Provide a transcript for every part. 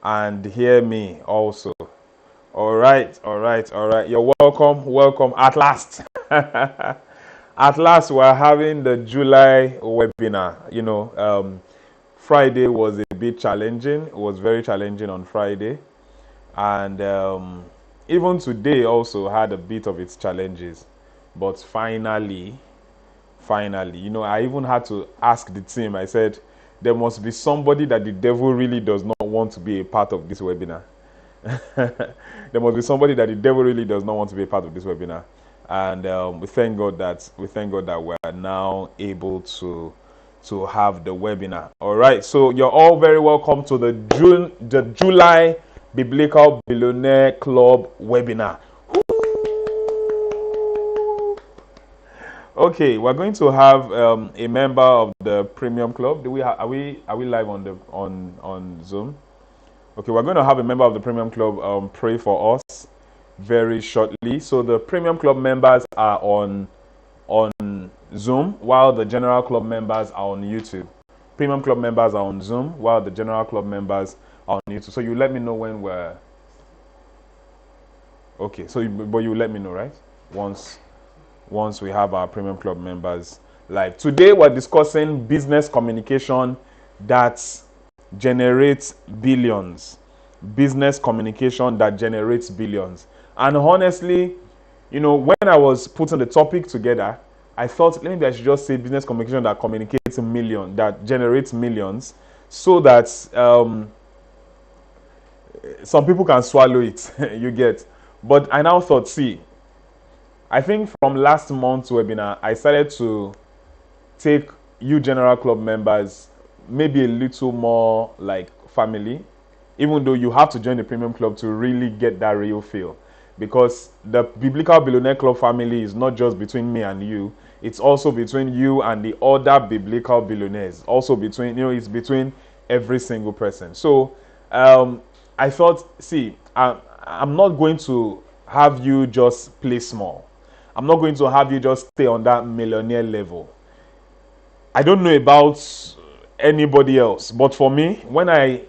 and hear me also. All right, all right, all right. You're welcome, welcome at last. At last, we're having the July webinar. Friday was a bit challenging. It was very challenging on Friday. And even today also had a bit of its challenges. But finally, I even had to ask the team. I said, there must be somebody that the devil really does not want to be a part of this webinar. There must be somebody that the devil really does not want to be a part of this webinar. And we thank God that we are now able to have the webinar. All right, so you're all very welcome to the July Biblical Billionaire Club webinar. Okay, we're going to have a member of the Premium Club. Are we live on Zoom? Okay, we're going to have a member of the Premium Club pray for us very shortly. So the Premium Club members are on Zoom, while the General Club members are on YouTube. Premium Club members are on Zoom, while the General Club members are on YouTube. So you let me know when we're okay. But you let me know, right? Once we have our Premium Club members live. Today we're discussing business communication that generates billions. Business communication that generates billions. And honestly, when I was putting the topic together, I thought maybe I should just say business communication that communicates that generates millions, so that some people can swallow it. You get. But I now thought, I think from last month's webinar, I started to take you General Club members maybe a little more like family, even though you have to join the Premium Club to really get that real feel. Because the Biblical Billionaire Club family is not just between me and you, it's also between you and the other biblical billionaires. Also between, it's between every single person. So I thought, I'm not going to have you just play small. I'm not going to have you just stay on that millionaire level. I don't know about anybody else, but for me,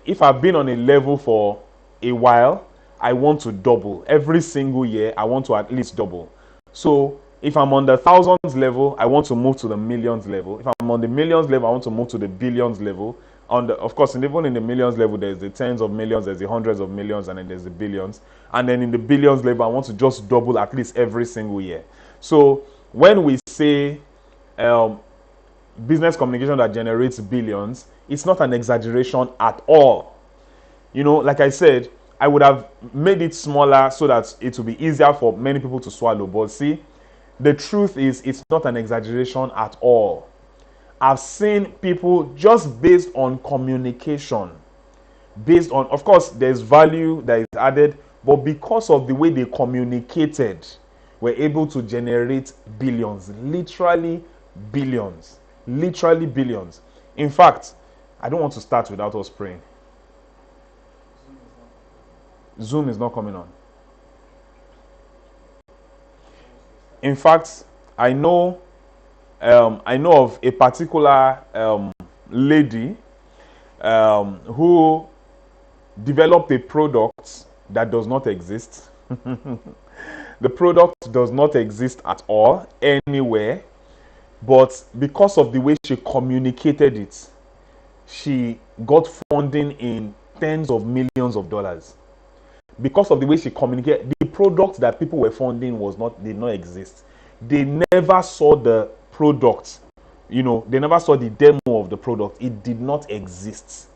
if I've been on a level for a while, I want to double. Every single year, I want to at least double. So if I'm on the thousands level, I want to move to the millions level. If I'm on the millions level, I want to move to the billions level. Of course, even in the millions level, there's the tens of millions, there's the hundreds of millions, and then there's the billions. And then in the billions level, I want to just double at least every single year. So when we say business communication that generates billions, it's not an exaggeration at all. Like I said, I would have made it smaller so that it would be easier for many people to swallow. But the truth is, it's not an exaggeration at all. I've seen people just based on communication, of course, there's value that is added, but because of the way they communicated, were able to generate billions, literally billions. Literally billions. In fact, I don't want to start without us praying. Zoom is not coming on. In fact, I know of a particular lady who developed a product that does not exist. The product does not exist at all anywhere. But because of the way she communicated it, she got funding in tens of millions of dollars. Because of the way she communicated, the product that people were funding did not exist. They never saw the product. They never saw the demo of the product. It did not exist.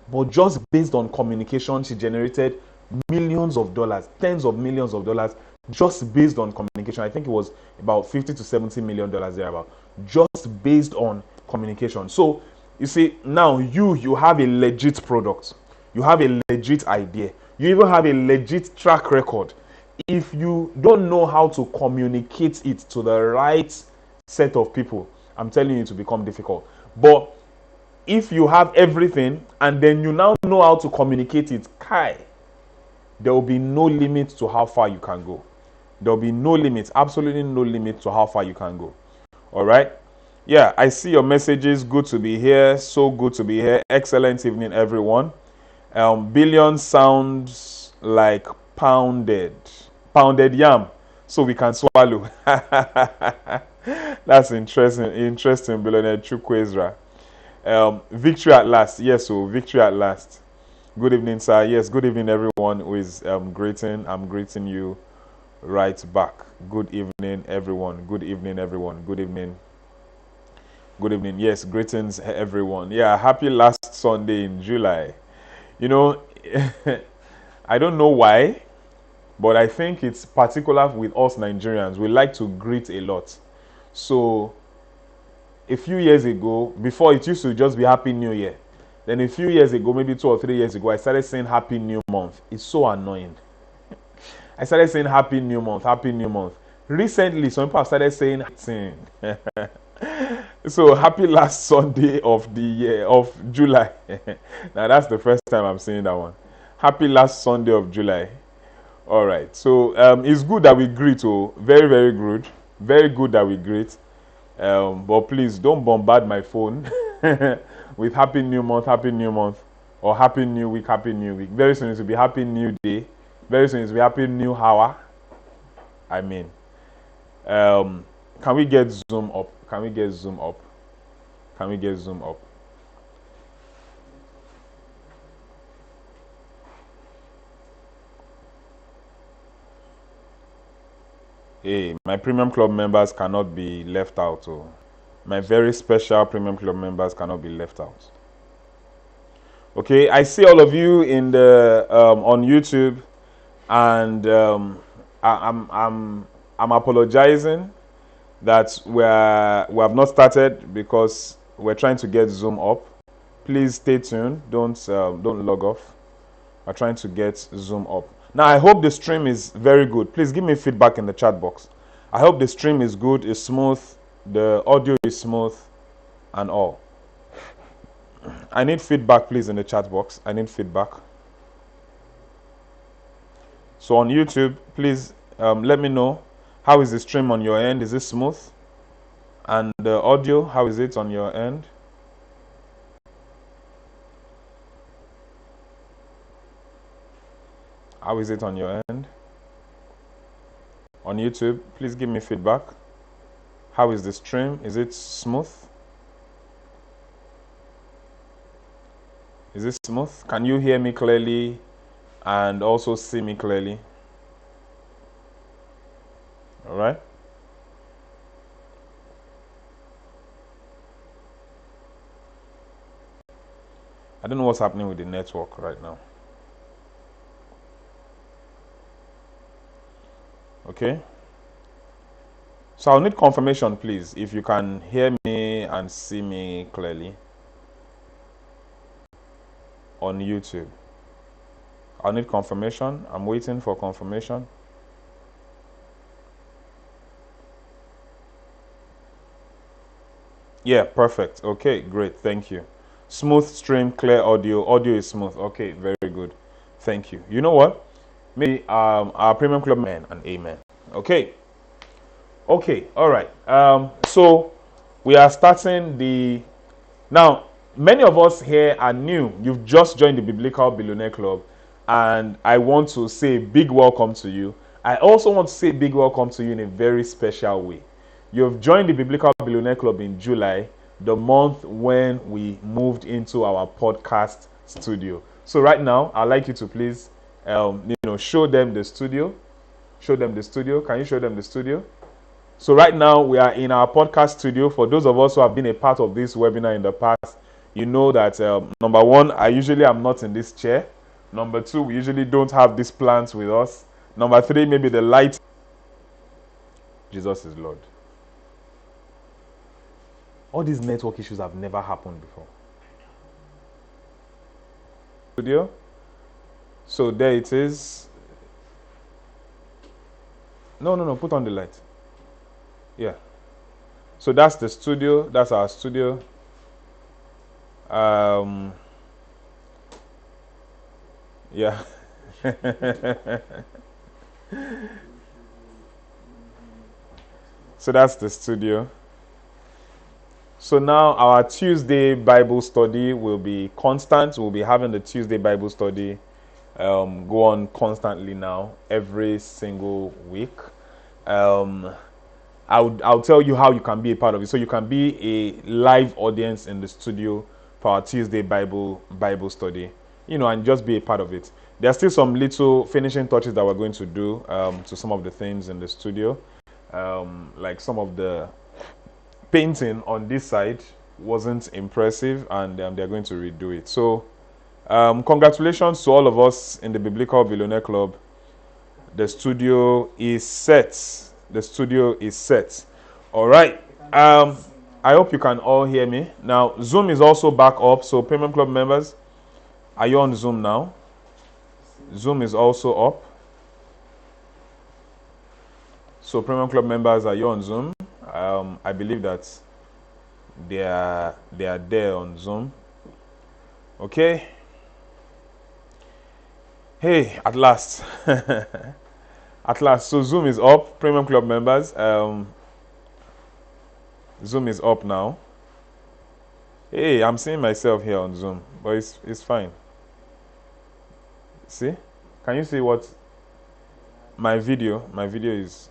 But just based on communication, she generated millions of dollars, tens of millions of dollars, just based on communication. I think it was about $50 to $70 million thereabout, just based on communication. So you see, now you have a legit product, you have a legit idea, you even have a legit track record. If you don't know how to communicate it to the right set of people, I'm telling you, to become difficult. But if you have everything and then you now know how to communicate it, there will be no limit to how far you can go. There will be no limit, absolutely no limit to how far you can go. All right? Yeah, I see your messages. Good to be here. So good to be here. Excellent evening, everyone. Billion sounds like pounded yam, so we can swallow. That's interesting, billionaire Chukwuezra. Victory at last. Yes, so victory at last. Good evening, sir. Yes, good evening, everyone who is greeting. I'm greeting you right back. Good evening, everyone. Good evening, everyone. Good evening. Good evening. Yes, greetings, everyone. Yeah, happy last Sunday in July. You know, I don't know why, but I think it's particular with us Nigerians. We like to greet a lot. So, a few years ago, before it used to just be Happy New Year. Then a few years ago, maybe 2 or 3 years ago, I started saying Happy New Month. It's so annoying. I started saying Happy New Month, Happy New Month. Recently, some people have started saying so happy last Sunday of the year of July. Now that's the first time I'm saying that one. Happy last Sunday of July. All right. So it's good that we greet. Oh, very very good, very good that we greet. But please don't bombard my phone with Happy New Month, or Happy New Week, Happy New Week. Very soon it will be Happy New Day. Very soon it will be Happy New Hour. I mean, can we get Zoom up? Can we get Zoom up? Can we get Zoom up? Hey, my premium club members cannot be left out. Oh. My very special premium club members cannot be left out. Okay, I see all of you in the on YouTube, and I'm apologizing that we have not started because we're trying to get Zoom up. Please stay tuned. Don't log off. We're trying to get Zoom up. Now I hope the stream is very good. Please give me feedback in the chat box. I hope the stream is good, is smooth, the audio is smooth, and all. I need feedback, please, in the chat box. I need feedback. So on YouTube, please let me know, how is the stream on your end? Is it smooth? And the audio, how is it on your end? How is it on your end? On YouTube, please give me feedback. How is the stream? Is it smooth? Is it smooth? Can you hear me clearly and also see me clearly? All right. I don't know what's happening with the network right now. Okay. So I'll need confirmation, please, if you can hear me and see me clearly on YouTube. I'll need confirmation. I'm waiting for confirmation. Yeah, perfect. Okay, great. Thank you. Smooth stream, clear audio. Audio is smooth. Okay, very good. Thank you. You know what? Maybe our premium club man and amen. Okay. Okay, all right. So we are starting the now. Many of us here are new. You've just joined the Biblical Billionaire Club, and I want to say a big welcome to you. I also want to say a big welcome to you in a very special way. You've joined the Biblical Billionaire Club in July, the month when we moved into our podcast studio. So right now, I'd like you to please, show them the studio. Show them the studio. Can you show them the studio? So right now, we are in our podcast studio. For those of us who have been a part of this webinar in the past, you know that number one, I usually am not in this chair. Number two, we usually don't have these plants with us. Number three, maybe the light. Jesus is Lord. All these network issues have never happened before. Studio. So there it is. No. Put on the light. Yeah. So that's the studio. That's our studio. Yeah. So that's the studio. So now our Tuesday Bible study will be constant. We'll be having the Tuesday Bible study go on constantly now, every single week. I'll tell you how you can be a part of it. So you can be a live audience in the studio for our Tuesday Bible study, and just be a part of it. There are still some little finishing touches that we're going to do to some of the things in the studio, like some of the painting on this side wasn't impressive, and they're going to redo it. So congratulations to all of us in the Biblical Billionaire Club. The studio is set. The studio is set. All right. I hope you can all hear me. Now, Zoom is also back up. So, Premium Club members, are you on Zoom now? Zoom is also up. So, Premium Club members, are you on Zoom? I believe that they are there on Zoom. Okay. Hey, at last. At last. So Zoom is up, Premium Club members. Zoom is up now. Hey, I'm seeing myself here on Zoom, but it's fine. See? Can you see what my video is?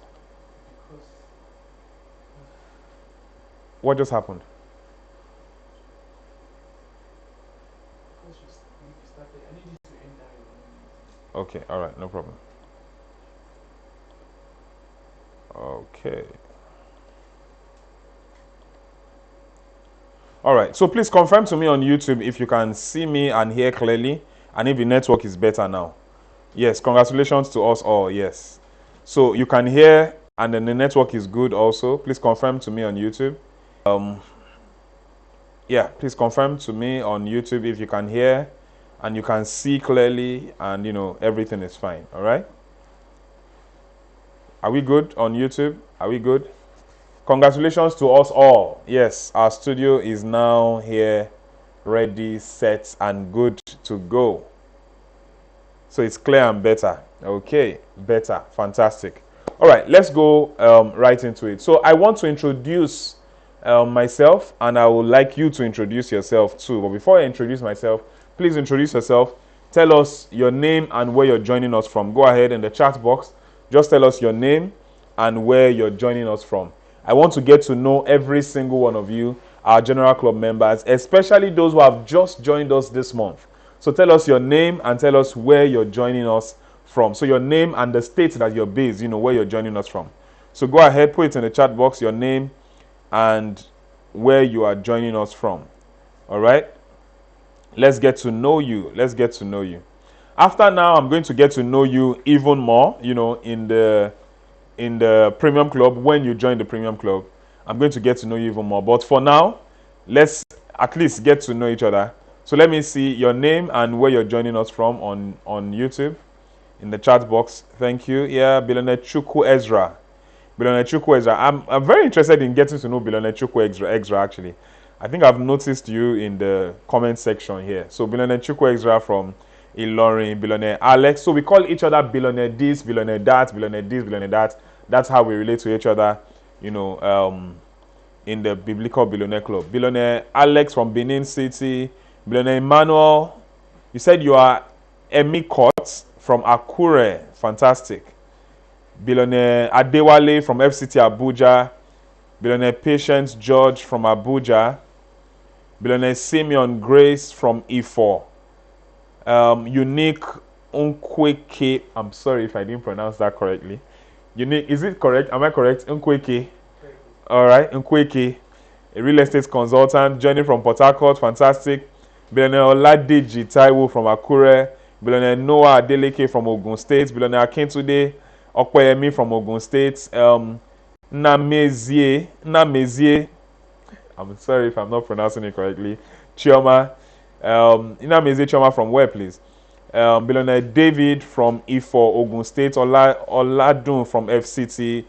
What just happened? Okay, all right, no problem. Okay. All right, so please confirm to me on YouTube if you can see me and hear clearly, and if the network is better now. Yes, congratulations to us all, yes. So you can hear, and then the network is good also. Please confirm to me on YouTube. Yeah, please confirm to me on YouTube if you can hear, and you can see clearly, and everything is fine. All right. Are we good on YouTube? Are we good? Congratulations to us all. Yes, our studio is now here, ready, set, and good to go. So it's clear and better. Okay, better. Fantastic. All right, let's go right into it. So I want to introduce myself, and I would like you to introduce yourself too. But before I introduce myself, please introduce yourself. Tell us your name and where you're joining us from. Go ahead in the chat box. Just tell us your name and where you're joining us from. I want to get to know every single one of you, our General Club members, especially those who have just joined us this month. So tell us your name and tell us where you're joining us from. So your name and the state that you're based, where you're joining us from. So go ahead, put it in the chat box, your name and where you are joining us from. All right? Let's get to know you. Let's get to know you. After now, I'm going to get to know you even more, in the Premium Club. When you join the Premium Club, I'm going to get to know you even more. But for now, let's at least get to know each other. So let me see your name and where you're joining us from on YouTube in the chat box. Thank you. Yeah, Billionaire Chukwu Ezra. Billionaire Chukwu Ezra. I'm very interested in getting to know Billionaire Chukwu Ezra actually. I think I've noticed you in the comment section here. So Billionaire Chukwu Ezra from Ilorin, Billionaire Alex. So we call each other Billionaire this, Billionaire that, Billionaire this, Billionaire that. That's how we relate to each other, in the Biblical Billionaire Club. Billionaire Alex from Benin City. Billionaire Emmanuel. You said you are Emi Court from Akure. Fantastic. Billionaire Adewale from FCT Abuja. Billionaire Patience George from Abuja. Billionaire Simeon Grace from Ifo. Unique Unkweke. I'm sorry if I didn't pronounce that correctly. Unique, is it correct? Am I correct? Unkweke. All right, Unkweke, a real estate consultant, joining from Port Harcourt. Fantastic. Billionaire Oladeji Taiwo from Akure. Billionaire Noah Adeleke from Ogun State. Billionaire Akintude Okweyemi from Ogun State. Namezie. I'm sorry if I'm not pronouncing it correctly. Chioma. Namezie Chioma from where, please? Billionaire David from Ifo, Ogun State. Oladun from FCT.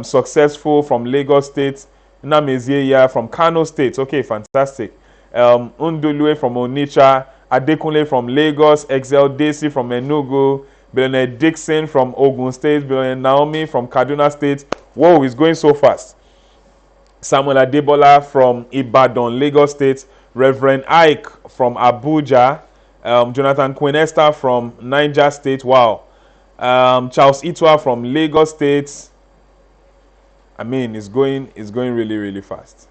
Successful from Lagos State. Namezie from Kano State. Okay, fantastic. Undulue from Onitsha. Adekunle from Lagos. Excel Desi from Enugu. Billionaire Dixon from Ogun State. Billionaire Naomi from Kaduna State. Whoa, it's going so fast. Samuel Adebola from Ibadan, Lagos State. Reverend Ike from Abuja. Jonathan Queen Esther from Niger State. Wow. Charles Itwa from Lagos State. I mean, it's going really, really fast.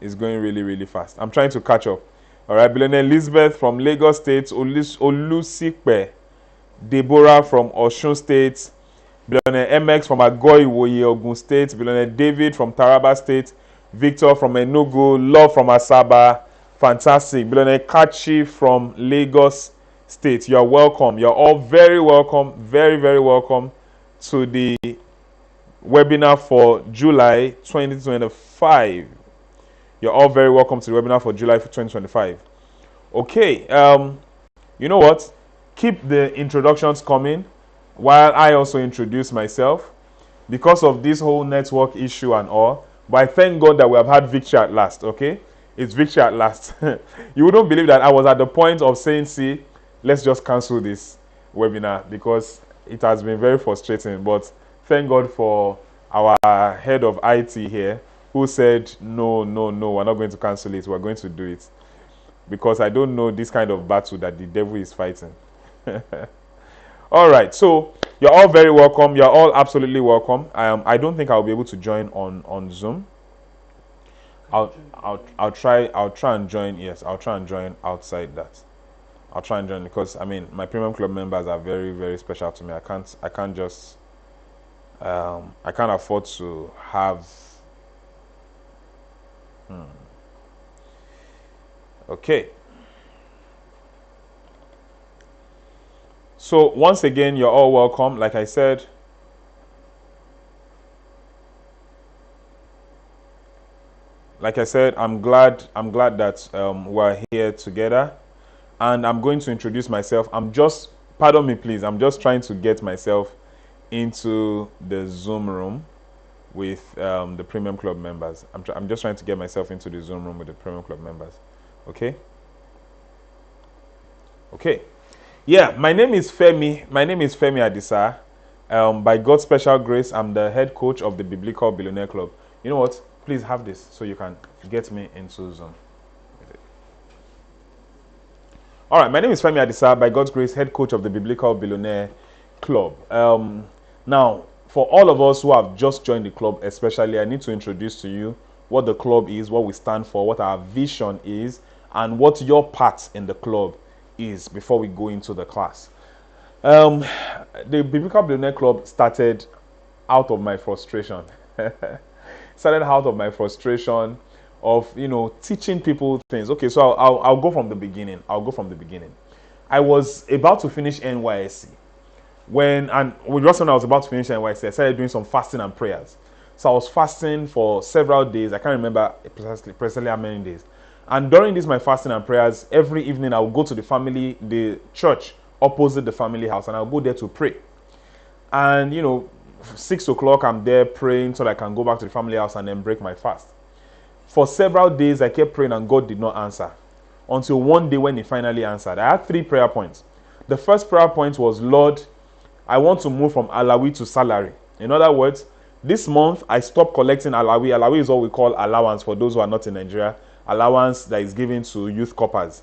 It's going really, really fast. I'm trying to catch up. All right, Billionaire Elizabeth from Lagos State. Olusipe Deborah from Osun State. Billionaire MX from Agoiwoye, Ogun State. Billionaire David from Taraba State. Victor from Enugu. Love from Asaba. Fantastic. Billionaire Kachi from Lagos State. You're welcome. You're all very welcome. Very, very welcome to the webinar for July 2025. You're all very welcome to the webinar for July 2025. Okay. You know what? Keep the introductions coming while I also introduce myself because of this whole network issue and all. But I thank God that we have had victory at last, okay? It's victory at last. You wouldn't believe that I was at the point of saying, see, let's just cancel this webinar because it has been very frustrating. But thank God for our head of IT here who said, no, we're not going to cancel it. We're going to do it. Because I don't know this kind of battle that the devil is fighting. All right, so you're all very welcome. You're all absolutely welcome. I don't think I'll be able to join on Zoom. I'll try and join. Yes, I'll try and join outside that. I'll try and join because I mean my premium club members are very, very special to me. I can't just I can't afford to have okay. So once again, you're all welcome. Like I said, I'm glad that we're here together, and I'm going to introduce myself. Pardon me, please. I'm just trying to get myself into the Zoom room with the Premium Club members. I'm just trying to get myself into the Zoom room with the Premium Club members. Okay. Okay. Yeah, my name is Femi. My name is Femi Adisa. By God's special grace, I'm the head coach of the Biblical Billionaire Club. You know what? Please have this so you can get me into Zoom. All right, my name is Femi Adisa. By God's grace, head coach of the Biblical Billionaire Club. Now, for all of us who have just joined the club, especially, I need to introduce to you what the club is, what we stand for, what our vision is, and what your part in the club is before we go into the class. The Biblical Billionaire Club started out of my frustration. Of teaching people things. Okay, so I'll go from the beginning. I was about to finish NYSC when I was about to finish NYSC, I started doing some fasting and prayers. So I was fasting for several days. I can't remember precisely how many days. And during this my fasting and prayers, every evening I would go to the church opposite the family house, and I'll go there to pray. And 6 o'clock I'm there praying so that I can go back to the family house and then break my fast. For several days I kept praying and God did not answer. Until one day when he finally answered. I had 3 prayer points. The first prayer point was, Lord, I want to move from alawi to salary. In other words, this month I stopped collecting alawi. Alawi is what we call allowance for those who are not in Nigeria. Allowance that is given to youth corpers.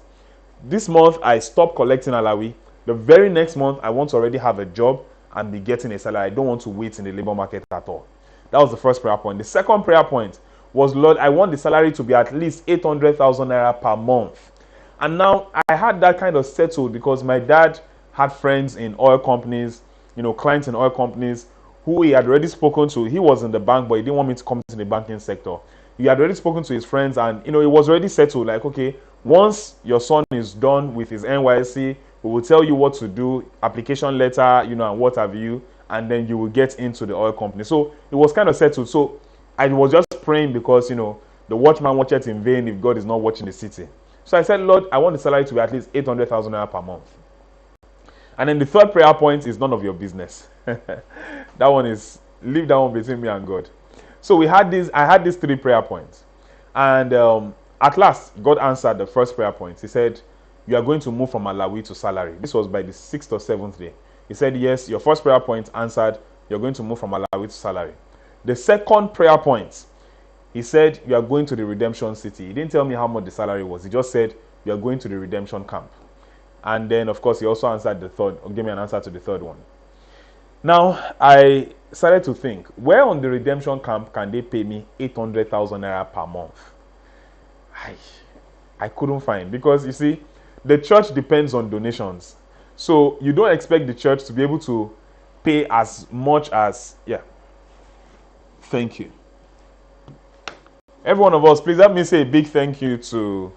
This month I stopped collecting alawi. The very next month I want to already have a job and be getting a salary. I don't want to wait in the labor market at all. That was the first prayer point. The second prayer point was, Lord, I want the salary to be at least 800,000 naira per month. And now I had that kind of settled because my dad had friends in oil companies, clients in oil companies who he had already spoken to. He was in the bank, but he didn't want me to come into the banking sector. He had already spoken to his friends, and it was already settled. Like, okay, once your son is done with his NYSC, we will tell you what to do, application letter, and what have you, and then you will get into the oil company. So it was kind of settled. So I was just praying because, the watchman watcheth in vain if God is not watching the city. So I said, Lord, I want the salary to be at least 800,000 naira per month. And then the third prayer point is none of your business. That one is, leave that one between me and God. So I had these 3 prayer points. And at last, God answered the first prayer point. He said, you are going to move from alawi to salary. This was by the 6th or 7th day. He said, yes, your first prayer point answered, you're going to move from alawi to salary. The second prayer point He said, you are going to the redemption city. He didn't tell me how much the salary was. He just said, you are going to the redemption camp. And then, of course, he also answered the third, or gave me an answer to the third one. Now, I started to think, where on the redemption camp can they pay me 800,000 naira per month? I couldn't find, because you see, the church depends on donations. So you don't expect the church to be able to pay as much as, yeah. Thank you. Every one of us, please help me say a big thank you to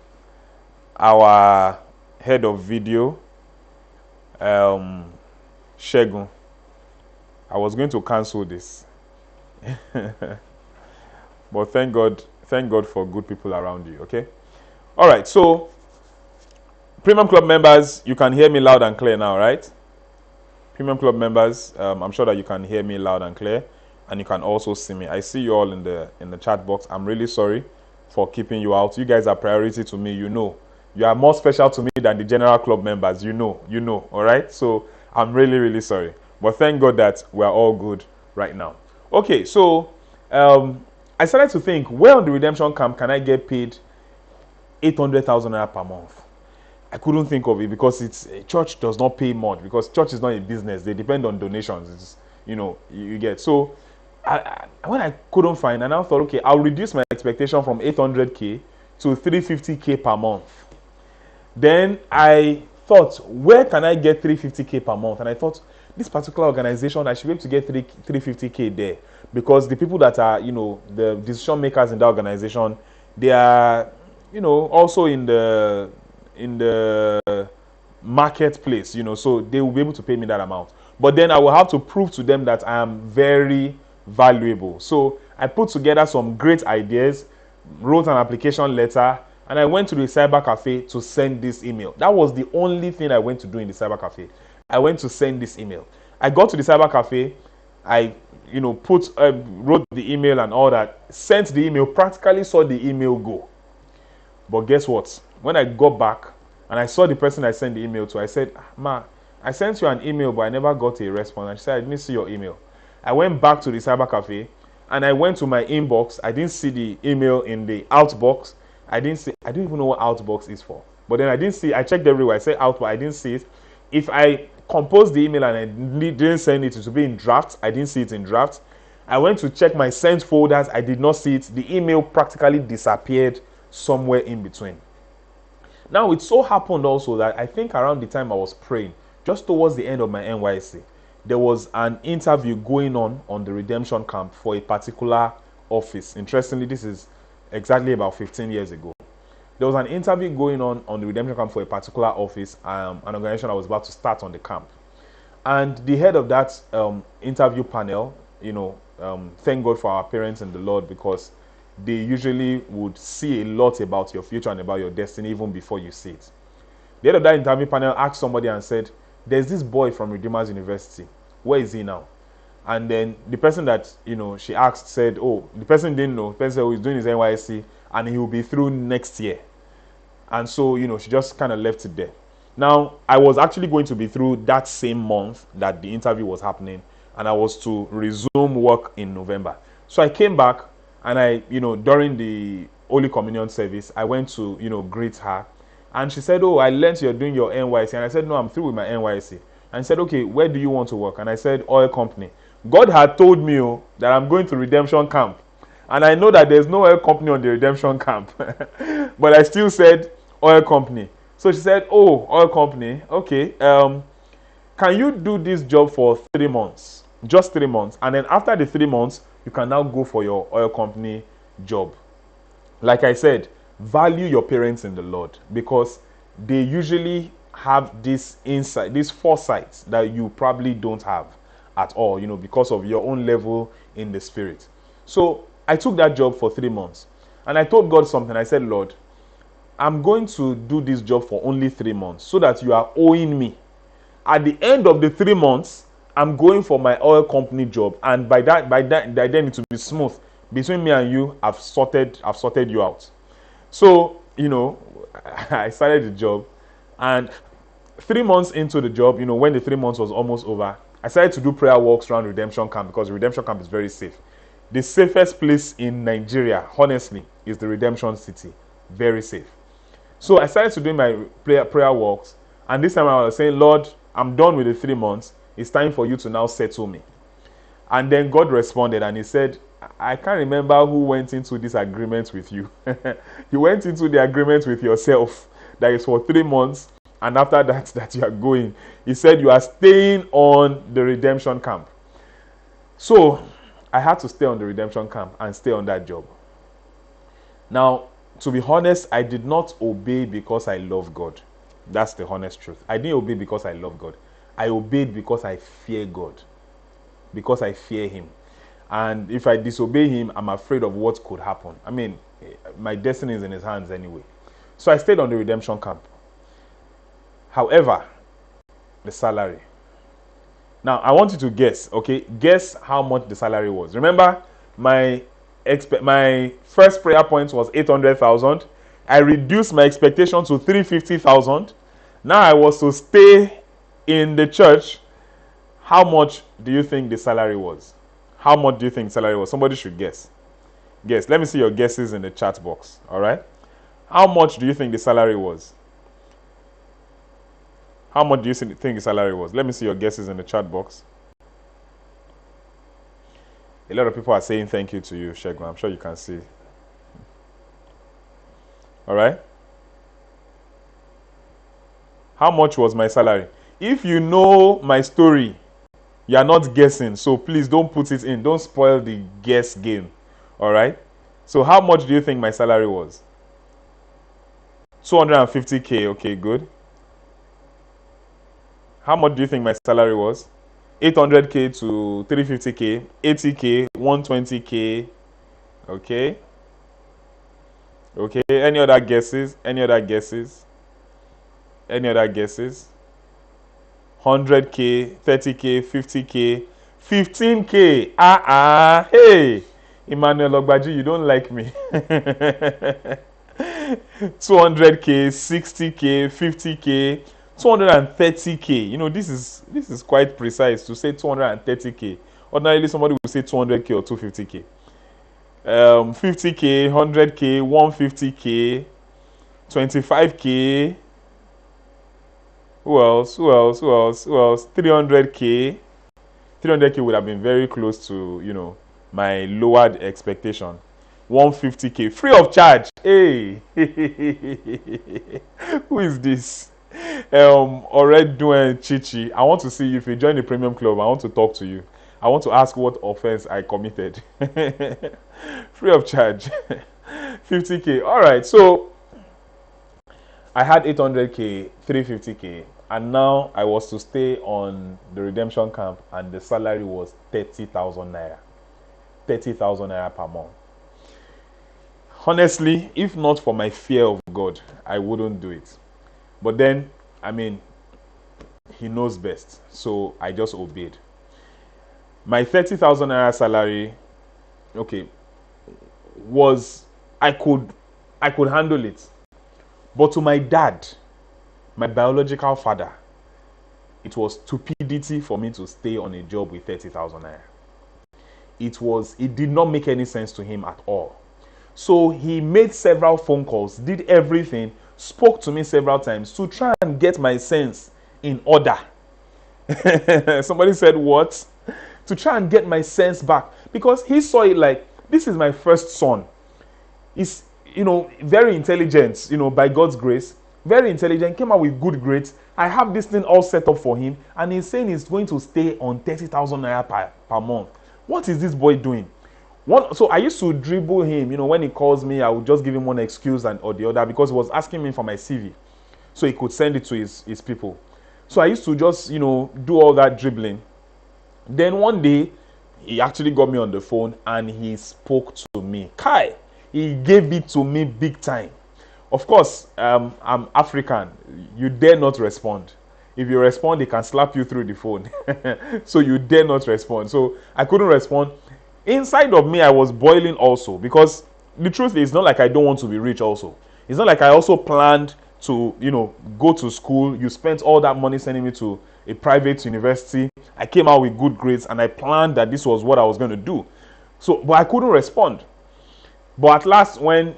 our head of video, Shegun. I was going to cancel this. But thank God for good people around you, okay? All right, so Premium Club members, you can hear me loud and clear now, right? Premium Club members, I'm sure that you can hear me loud and clear, and you can also see me. I see you all in the chat box. I'm really sorry for keeping you out. You guys are priority to me, you know. You are more special to me than the general club members, you know, all right? So I'm really, really sorry. But thank God that we're all good right now. Okay, so I started to think, where on the redemption camp can I get paid 800,000 naira per month? I couldn't think of it, because church does not pay much, because church is not a business. They depend on donations. It's, you get. So when I couldn't find, and I thought, okay, I'll reduce my expectation from 800K to 350K per month. Then I thought, where can I get 350K per month? And I thought, this particular organization, I should be able to get 350K there, because the people that are, the decision makers in that organization, they are, also in the marketplace, so they will be able to pay me that amount. But then I will have to prove to them that I am very valuable. So I put together some great ideas, wrote an application letter, and I went to the cyber cafe to send this email. That was the only thing I went to do in the cyber cafe. I went to send this email. I got to the cyber cafe, I wrote the email and all that, sent the email, practically saw the email go. But guess what? When I got back and I saw the person I sent the email to, I said, Ma, I sent you an email, but I never got a response. And she said, I didn't see your email. I went back to the cyber cafe and I went to my inbox. I didn't see the email in the outbox. I don't even know what outbox is for. But then I checked everywhere. I said out, but I didn't see it. If I composed the email and I didn't send it, it would be in draft. I didn't see it in draft. I went to check my sent folders. I did not see it. The email practically disappeared somewhere in between. Now, it so happened also that I think around the time I was praying, just towards the end of my NYC, there was an interview going on the redemption camp for a particular office. Interestingly, this is exactly about 15 years ago. There was an interview going on the redemption camp for a particular office, an organization that was about to start on the camp. And the head of that interview panel, thank God for our parents in the Lord, because they usually would see a lot about your future and about your destiny even before you see it. The head of that interview panel asked somebody and said, there's this boy from Redeemers University. Where is he now? And then the person that, she asked said, oh, the person didn't know. The person said, oh, he's doing his NYSC and he will be through next year. And so, she just kind of left it there. Now, I was actually going to be through that same month that the interview was happening, and I was to resume work in November. So I came back, and I, during the Holy Communion service, I went to, greet her. And she said, oh, I learned you're doing your NYC. And I said, no, I'm through with my NYC. And she said, okay, where do you want to work? And I said, oil company. God had told me that I'm going to redemption camp. And I know that there's no oil company on the redemption camp. But I still said oil company. So she said, oh, oil company. Okay. Can you do this job for 3 months? Just 3 months. And then after the 3 months, you can now go for your oil company job. Like I said, value your parents in the Lord, because they usually have this insight, this foresight that you probably don't have at all, because of your own level in the spirit. So I took that job for 3 months, and I told God something. I said, Lord, I'm going to do this job for only 3 months so that you are owing me. At the end of the 3 months, I'm going for my oil company job, and by then it will be smooth. Between me and you, I've sorted you out. So, I started the job, and 3 months into the job, when the 3 months was almost over, I started to do prayer walks around redemption camp, because redemption camp is very safe. The safest place in Nigeria, honestly, is the Redemption City. Very safe. So I started to do my prayer walks, and this time I was saying, Lord, I'm done with the 3 months. It's time for you to now settle me. And then God responded, and he said, I can't remember who went into this agreement with you. You went into the agreement with yourself that is for 3 months, and after that you are going. He said you are staying on the redemption camp. So I had to stay on the redemption camp and stay on that job. Now, to be honest, I did not obey because I love God. That's the honest truth. I didn't obey because I love God. I obeyed because I fear God. Because I fear him. And if I disobey him, I'm afraid of what could happen. I mean, my destiny is in his hands anyway. So I stayed on the redemption camp. However, the salary. Now, I want you to guess, okay? Guess how much the salary was. Remember, my first prayer point was 800,000. I reduced my expectation to 350,000. Now I was to stay in the church. How much do you think the salary was? How much do you think the salary was? Somebody should guess. Guess. Let me see your guesses in the chat box. All right? How much do you think the salary was? How much do you think the salary was? Let me see your guesses in the chat box. A lot of people are saying thank you to you, Shegun. I'm sure you can see. All right? How much was my salary? If you know my story, you are not guessing. So please don't put it in. Don't spoil the guess game. All right? So how much do you think my salary was? 250K. Okay, good. How much do you think my salary was? 800K to 350K, 80K, 120K. Okay. Okay. Any other guesses? Any other guesses? Any other guesses? 100K, 30K, 50K, 15K. Hey, Emmanuel Ogbaji, you don't like me. 200K, 60K, 50K, 230K. You know, this is quite precise to say 230K. Ordinarily, somebody will say 200K or 250K. 50K, 100K, 150K, 25K. Who else? 300K. 300K would have been very close to, my lowered expectation. 150K. Free of charge. Hey. Who is this? Already doing Chichi. I want to see you. If you join the premium club, I want to talk to you. I want to ask what offense I committed. Free of charge. 50K. All right. So I had 800K, 350K, and now I was to stay on the redemption camp, and the salary was 30,000 naira. 30,000 naira per month. Honestly, if not for my fear of God, I wouldn't do it. But then, I mean, he knows best, so I just obeyed. My 30,000 naira salary, okay, was I could handle it. But to my dad, my biological father, it was stupidity for me to stay on a job with 30,000 naira. It did not make any sense to him at all. So he made several phone calls, did everything, spoke to me several times to try and get my sense in order. Somebody said, what? To try and get my sense back. Because he saw it like, this is my first son. He's, very intelligent, by God's grace. Very intelligent, came out with good grades. I have this thing all set up for him. And he's saying he's going to stay on 30,000 naira per month. What is this boy doing? So I used to dribble him, when he calls me, I would just give him one excuse or the other because he was asking me for my CV. So he could send it to his people. So I used to just, do all that dribbling. Then one day, he actually got me on the phone and he spoke to me. Kai, he gave it to me big time. Of course, I'm African. You dare not respond. If you respond, he can slap you through the phone. So you dare not respond. So I couldn't respond. Inside of me, I was boiling also because the truth is, it's not like I don't want to be rich also. It's not like I also planned to, go to school. You spent all that money sending me to a private university. I came out with good grades and I planned that this was what I was going to do. So, but I couldn't respond. But at last, when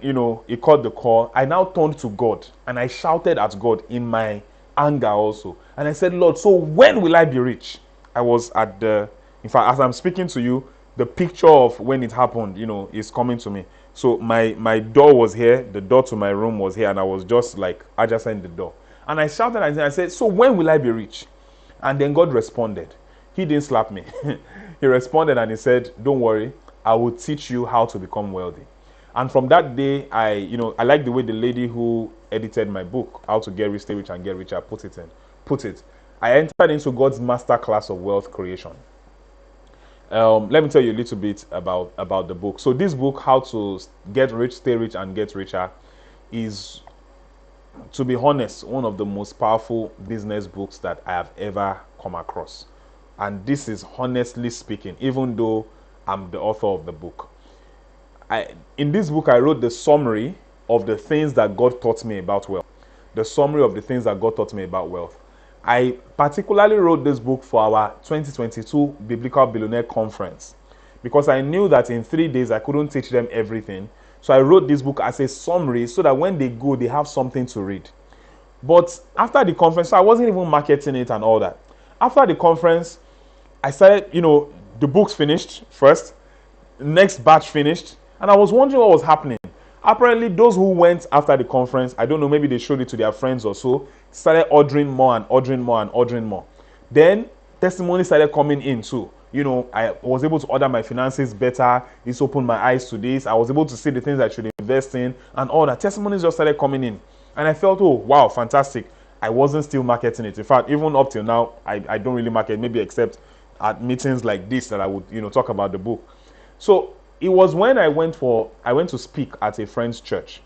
he called the call, I now turned to God and I shouted at God in my anger also. And I said, Lord, so when will I be rich? I was at the, in fact, as I'm speaking to you, the picture of when it happened, is coming to me. So my door was here, the door to my room was here, and I was just like adjacent the door. And I shouted and I said, so when will I be rich? And then God responded. He didn't slap me. He responded and he said, don't worry, I will teach you how to become wealthy. And from that day, I like the way the lady who edited my book, How to Get Rich, Stay Rich, and Get Richer, put it. I entered into God's master class of wealth creation. Let me tell you a little bit about the book. So this book, How to Get Rich, Stay Rich, and Get Richer, is, to be honest, one of the most powerful business books that I have ever come across. And this is honestly speaking, even though I'm the author of the book. In this book, I wrote the summary of the things that God taught me about wealth. The summary of the things that God taught me about wealth. I particularly wrote this book for our 2022 Biblical Billionaire Conference because I knew that in 3 days I couldn't teach them everything. So I wrote this book as a summary so that when they go, they have something to read. But after the conference, so I wasn't even marketing it and all that. After the conference, I started, the books finished first, next batch finished, and I was wondering what was happening. Apparently, those who went after the conference, I don't know, maybe they showed it to their friends or so, started ordering more and ordering more and ordering more. Then testimonies started coming in too. I was able to order my finances better. This opened my eyes to this. I was able to see the things I should invest in and all that. Testimonies just started coming in. And I felt, oh, wow, fantastic. I wasn't still marketing it. In fact, even up till now, I don't really market, maybe except at meetings like this that I would, talk about the book. So it was when I went to speak at a friend's church.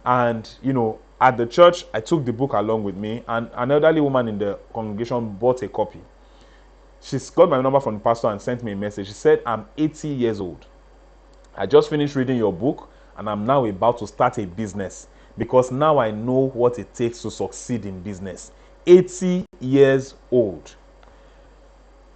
And, at the church, I took the book along with me, and an elderly woman in the congregation bought a copy. She's got my number from the pastor and sent me a message. She said, I'm 80 years old. I just finished reading your book, and I'm now about to start a business because now I know what it takes to succeed in business. 80 years old.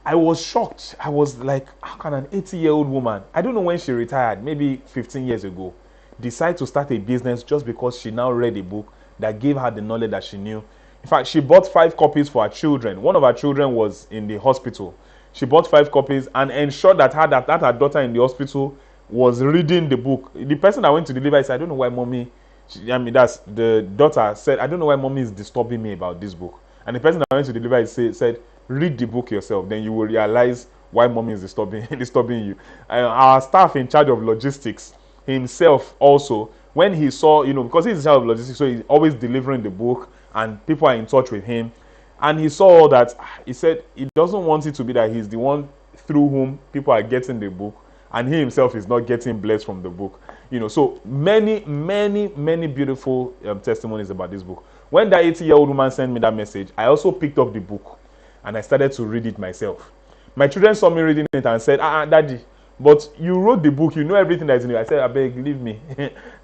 I was shocked. I was like, how can an 80-year-old woman, I don't know when she retired, maybe 15 years ago, decide to start a business just because she now read a book that gave her the knowledge that she knew. In fact, she bought 5 copies for her children. One of her children was in the hospital. She bought 5 copies and ensured that her daughter in the hospital was reading the book. The person that went to deliver said, I don't know why mommy, that's the daughter said, I don't know why mommy is disturbing me about this book. And the person that went to deliver said, read the book yourself, then you will realize why mommy is disturbing you. Our staff in charge of logistics himself also, when he saw, because he's in charge of logistics, so he's always delivering the book and people are in touch with him, and he saw all that, he said he doesn't want it to be that he's the one through whom people are getting the book and he himself is not getting blessed from the book. So many beautiful testimonies about this book. When that 80-year-old woman sent me that message, I also picked up the book and I started to read it myself. My children saw me reading it and said, Daddy, but you wrote the book, you know everything that's in it. I said, I beg, leave me.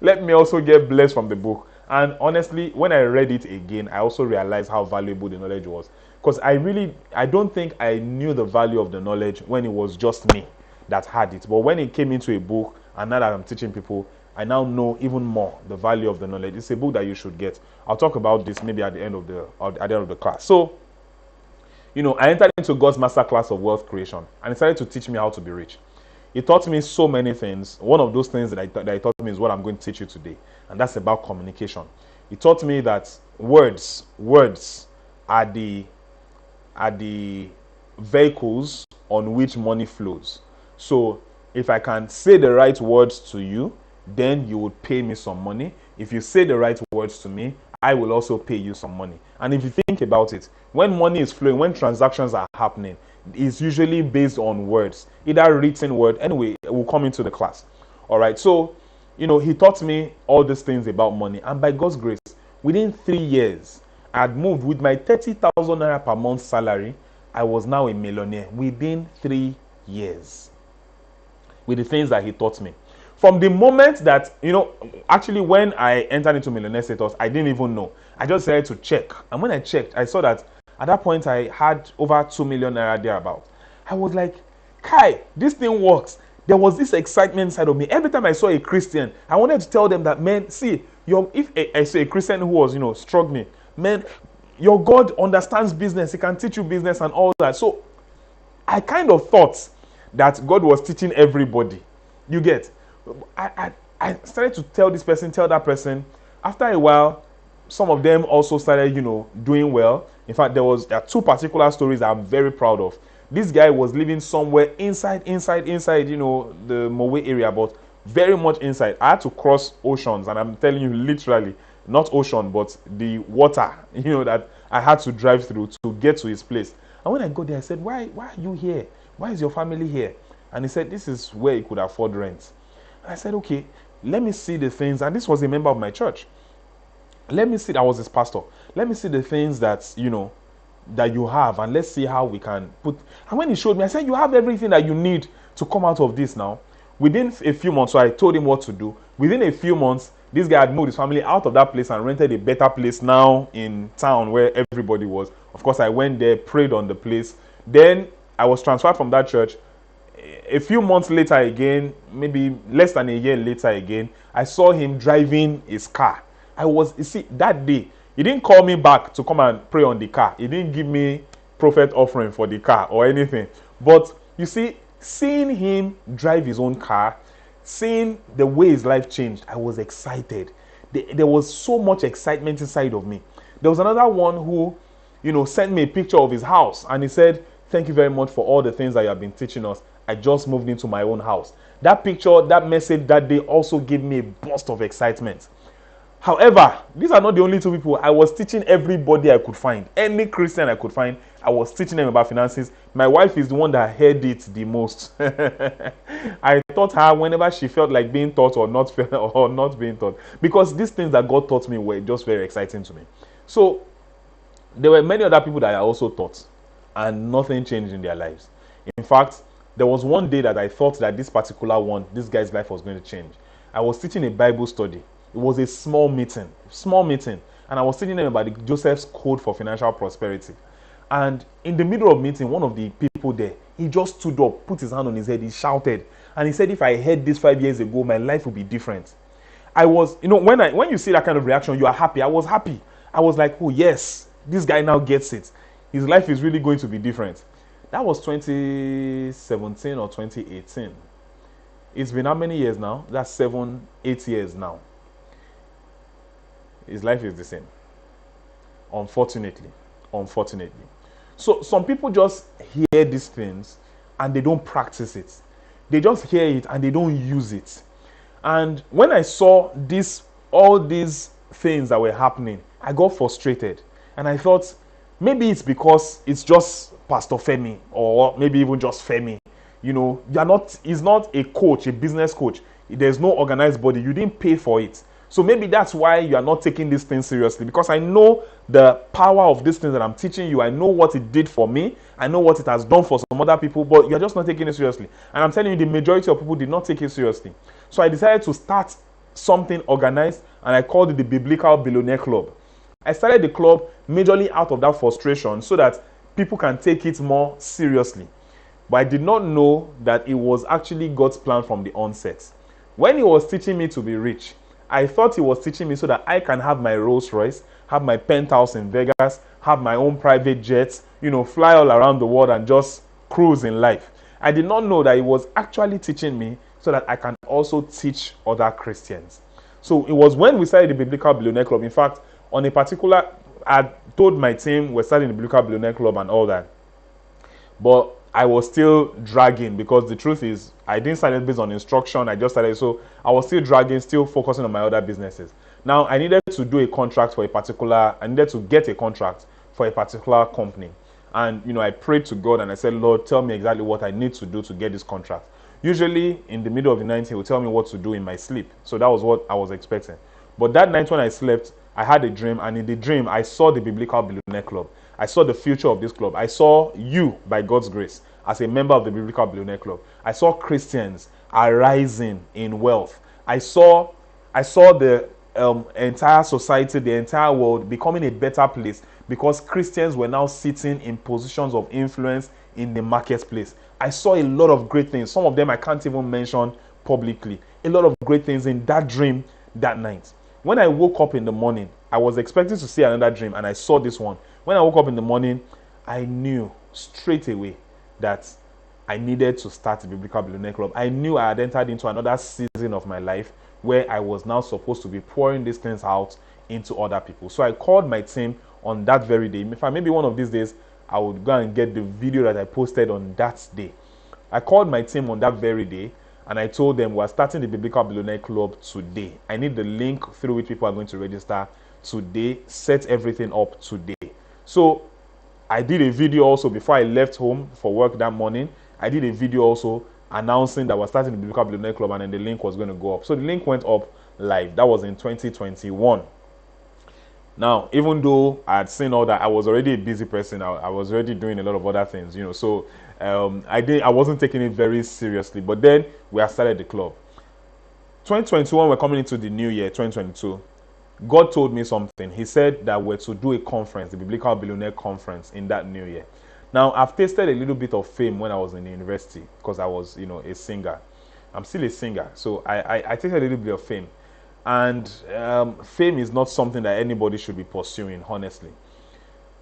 Let me also get blessed from the book. And honestly, when I read it again, I also realized how valuable the knowledge was. Because I don't think I knew the value of the knowledge when it was just me that had it. But when it came into a book, and now that I'm teaching people, I now know even more the value of the knowledge. It's a book that you should get. I'll talk about this maybe at the end of the class. So, I entered into God's master class of wealth creation, and he started to teach me how to be rich. He taught me so many things. One of those things that he taught me is what I'm going to teach you today, and that's about communication. He taught me that words are the vehicles on which money flows. So if I can say the right words to you, then you would pay me some money. If you say the right words to me, I will also pay you some money. And if you think about it, when money is flowing, when transactions are happening, it's usually based on words, either written word. Anyway, we'll come into the class. All right. So, he taught me all these things about money. And by God's grace, within 3 years, I had moved with my 30,000 naira per month salary. I was now a millionaire within 3 years with the things that he taught me. From the moment that, actually when I entered into millionaire status, I didn't even know. I just decided to check. And when I checked, I saw that at that point I had over 2 million naira thereabout. I was like, Kai, this thing works. There was this excitement inside of me. Every time I saw a Christian, I wanted to tell them that, man, see, I say a Christian who was, struggling, man, your God understands business. He can teach you business and all that. So I kind of thought that God was teaching everybody. You get? I started to tell this person, tell that person. After a while, some of them also started, doing well. In fact, there are two particular stories that I'm very proud of. This guy was living somewhere inside, the Mowe area, but very much inside. I had to cross oceans, and I'm telling you, literally, not ocean, but the water, that I had to drive through to get to his place. And when I got there, I said, why are you here? Why is your family here? And he said, this is where he could afford rent. And I said, okay, let me see the things. And this was a member of my church. Let me see, I was his pastor. Let me see the things that, that you have, and let's see how we can put. And when he showed me, I said, you have everything that you need to come out of this now. Within a few months, so I told him what to do. Within a few months, this guy had moved his family out of that place and rented a better place now in town where everybody was. Of course, I went there, prayed on the place. Then I was transferred from that church. A few months later again, maybe less than a year later again, I saw him driving his car. That day, he didn't call me back to come and pray on the car. He didn't give me prophet offering for the car or anything. But you see, seeing him drive his own car, seeing the way his life changed, I was excited. There was so much excitement inside of me. There was another one who, sent me a picture of his house, and he said, thank you very much for all the things that you have been teaching us. I just moved into my own house. That picture, that message that day also gave me a burst of excitement. However, these are not the only two people. I was teaching everybody I could find. Any Christian I could find, I was teaching them about finances. My wife is the one that heard it the most. I taught her whenever she felt like being taught or not being taught. Because these things that God taught me were just very exciting to me. So, there were many other people that I also taught, and nothing changed in their lives. In fact, there was one day that I thought that this guy's life was going to change. I was teaching a Bible study. It was a small meeting, and I was teaching them about Joseph's code for financial prosperity. And in the middle of meeting, one of the people there, he just stood up, put his hand on his head, he shouted, and he said, if I heard this 5 years ago, my life would be different. I was, when you see that kind of reaction, you are happy. I was happy. I was like, oh yes, this guy now gets it. His life is really going to be different. That was 2017 or 2018. It's been how many years now? That's 7-8 years now. His life is the same. Unfortunately. So some people just hear these things and they don't practice it. They just hear it and they don't use it. And when I saw all these things that were happening, I got frustrated. And I thought, maybe it's because it's just Pastor Femi, or maybe even just Femi. He's not a coach, a business coach. There's no organized body. You didn't pay for it. So maybe that's why you are not taking these things seriously, because I know the power of these things that I'm teaching you. I know what it did for me. I know what it has done for some other people, but you're just not taking it seriously. And I'm telling you, the majority of people did not take it seriously. So I decided to start something organized, and I called it the Biblical Billionaire Club. I started the club majorly out of that frustration so that people can take it more seriously. But I did not know that it was actually God's plan from the onset. When he was teaching me to be rich, I thought he was teaching me so that I can have my Rolls Royce, have my penthouse in Vegas, have my own private jets, fly all around the world and just cruise in life. I did not know that he was actually teaching me so that I can also teach other Christians. So it was when we started the Biblical Billionaire Club. In fact, on a particular, I told my team we're starting the Biblical Billionaire Club and all that. But I was still dragging, because the truth is, I didn't start it based on instruction. I just started, so I was still dragging, still focusing on my other businesses. Now, I needed to do a contract for I needed to get a contract for a particular company. And, I prayed to God and I said, Lord, tell me exactly what I need to do to get this contract. Usually, in the middle of the night, he would tell me what to do in my sleep. So that was what I was expecting. But that night when I slept, I had a dream, and in the dream, I saw the Biblical Billionaire Club. I saw the future of this club. I saw you, by God's grace, as a member of the Biblical Billionaire Club. I saw Christians arising in wealth. I saw the entire society, the entire world becoming a better place, because Christians were now sitting in positions of influence in the marketplace. I saw a lot of great things. Some of them I can't even mention publicly. A lot of great things in that dream that night. When I woke up in the morning, I was expecting to see another dream, and I saw this one. When I woke up in the morning, I knew straight away that I needed to start the Biblical Billionaire Club. I knew I had entered into another season of my life where I was now supposed to be pouring these things out into other people. So I called my team on that very day. In fact, maybe one of these days, I would go and get the video that I posted on that day. I called my team on that very day, and I told them we're starting the Biblical Billionaire Club today. I need the link through which people are going to register today. Set everything up today. So I did a video also before I left home for work that morning. I did a video also announcing that we're starting the Biblical Billionaire Club, and then the link was going to go up. So the link went up live. That was in 2021. Now, even though I had seen all that, I was already a busy person. I was already doing a lot of other things, So I wasn't taking it very seriously. But then we had started the club. 2021, we're coming into the new year, 2022. God told me something. He said that we're to do a conference, the Biblical Billionaire Conference, in that new year. Now, I've tasted a little bit of fame when I was in the university because I was, a singer. I'm still a singer, so I tasted a little bit of fame. And fame is not something that anybody should be pursuing, honestly.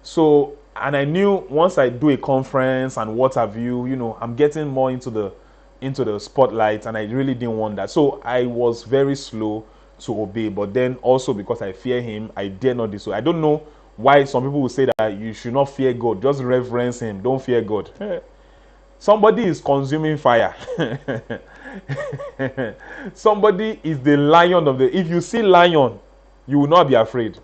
So, and I knew once I do a conference and what have you, I'm getting more into the spotlight, and I really didn't want that. So I was very slow to obey, but then also because I fear him, I dare not do so. I don't know why some people will say that you should not fear God, just reverence him, don't fear God. Somebody is consuming fire. Somebody is the lion of the... If you see lion, you will not be afraid.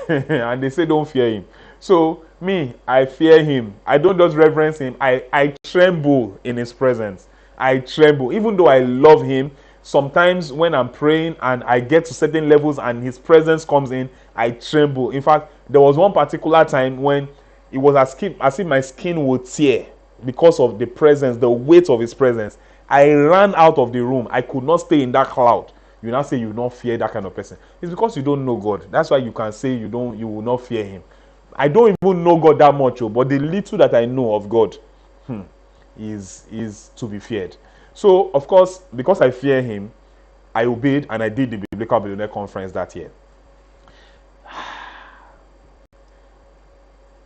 And they say don't fear him. So me, I fear him. I don't just reverence him. I tremble in his presence. I tremble. Even though I love him, sometimes when I'm praying and I get to certain levels and his presence comes in, I tremble. In fact, there was one particular time when it was as if my skin would tear because of the presence, the weight of his presence. I ran out of the room. I could not stay in that cloud. You now say you don't fear that kind of person. It's because you don't know God. That's why you can say you will not fear him. I don't even know God that much, but the little that I know of God is to be feared. So, of course, because I fear him, I obeyed and I did the Biblical Billionaire Conference that year.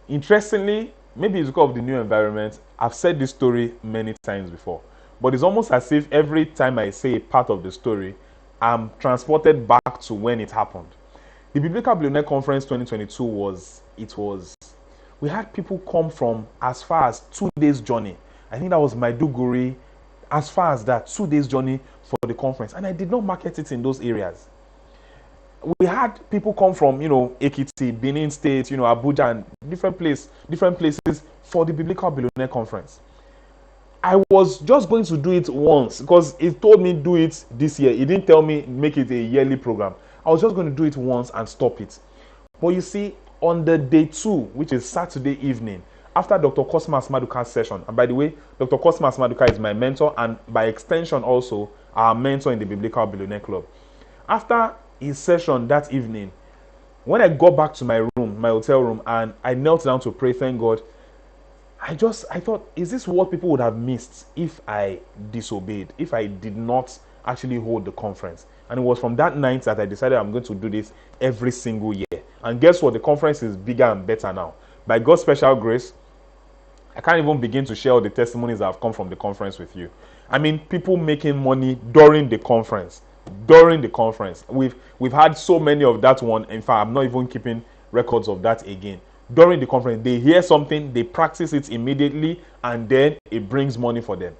Interestingly, maybe it's because of the new environment, I've said this story many times before. But it's almost as if every time I say a part of the story, I'm transported back to when it happened. The Biblical Billionaire Conference 2022 we had people come from as far as 2 days journey. I think that was Maiduguri, as far as that, 2 days journey for the conference. And I did not market it in those areas. We had people come from, Ekiti, Benin State, Abuja, and different places for the Biblical Billionaire Conference. I was just going to do it once because he told me do it this year. He didn't tell me make it a yearly program. I was just going to do it once and stop it. But you see, on the day 2, which is Saturday evening, after Dr. Cosmas Maduka's session, and by the way, Dr. Cosmas Maduka is my mentor and by extension also our mentor in the Biblical Billionaire Club. After his session that evening, when I got back to my room, my hotel room, and I knelt down to pray, thank God, I thought, is this what people would have missed if I disobeyed, if I did not actually hold the conference? And it was from that night that I decided I'm going to do this every single year. And guess what? The conference is bigger and better now. By God's special grace, I can't even begin to share all the testimonies that have come from the conference with you. I mean, people making money during the conference. We've had so many of that one. In fact, I'm not even keeping records of that again. During the conference, they hear something, they practice it immediately, and then it brings money for them.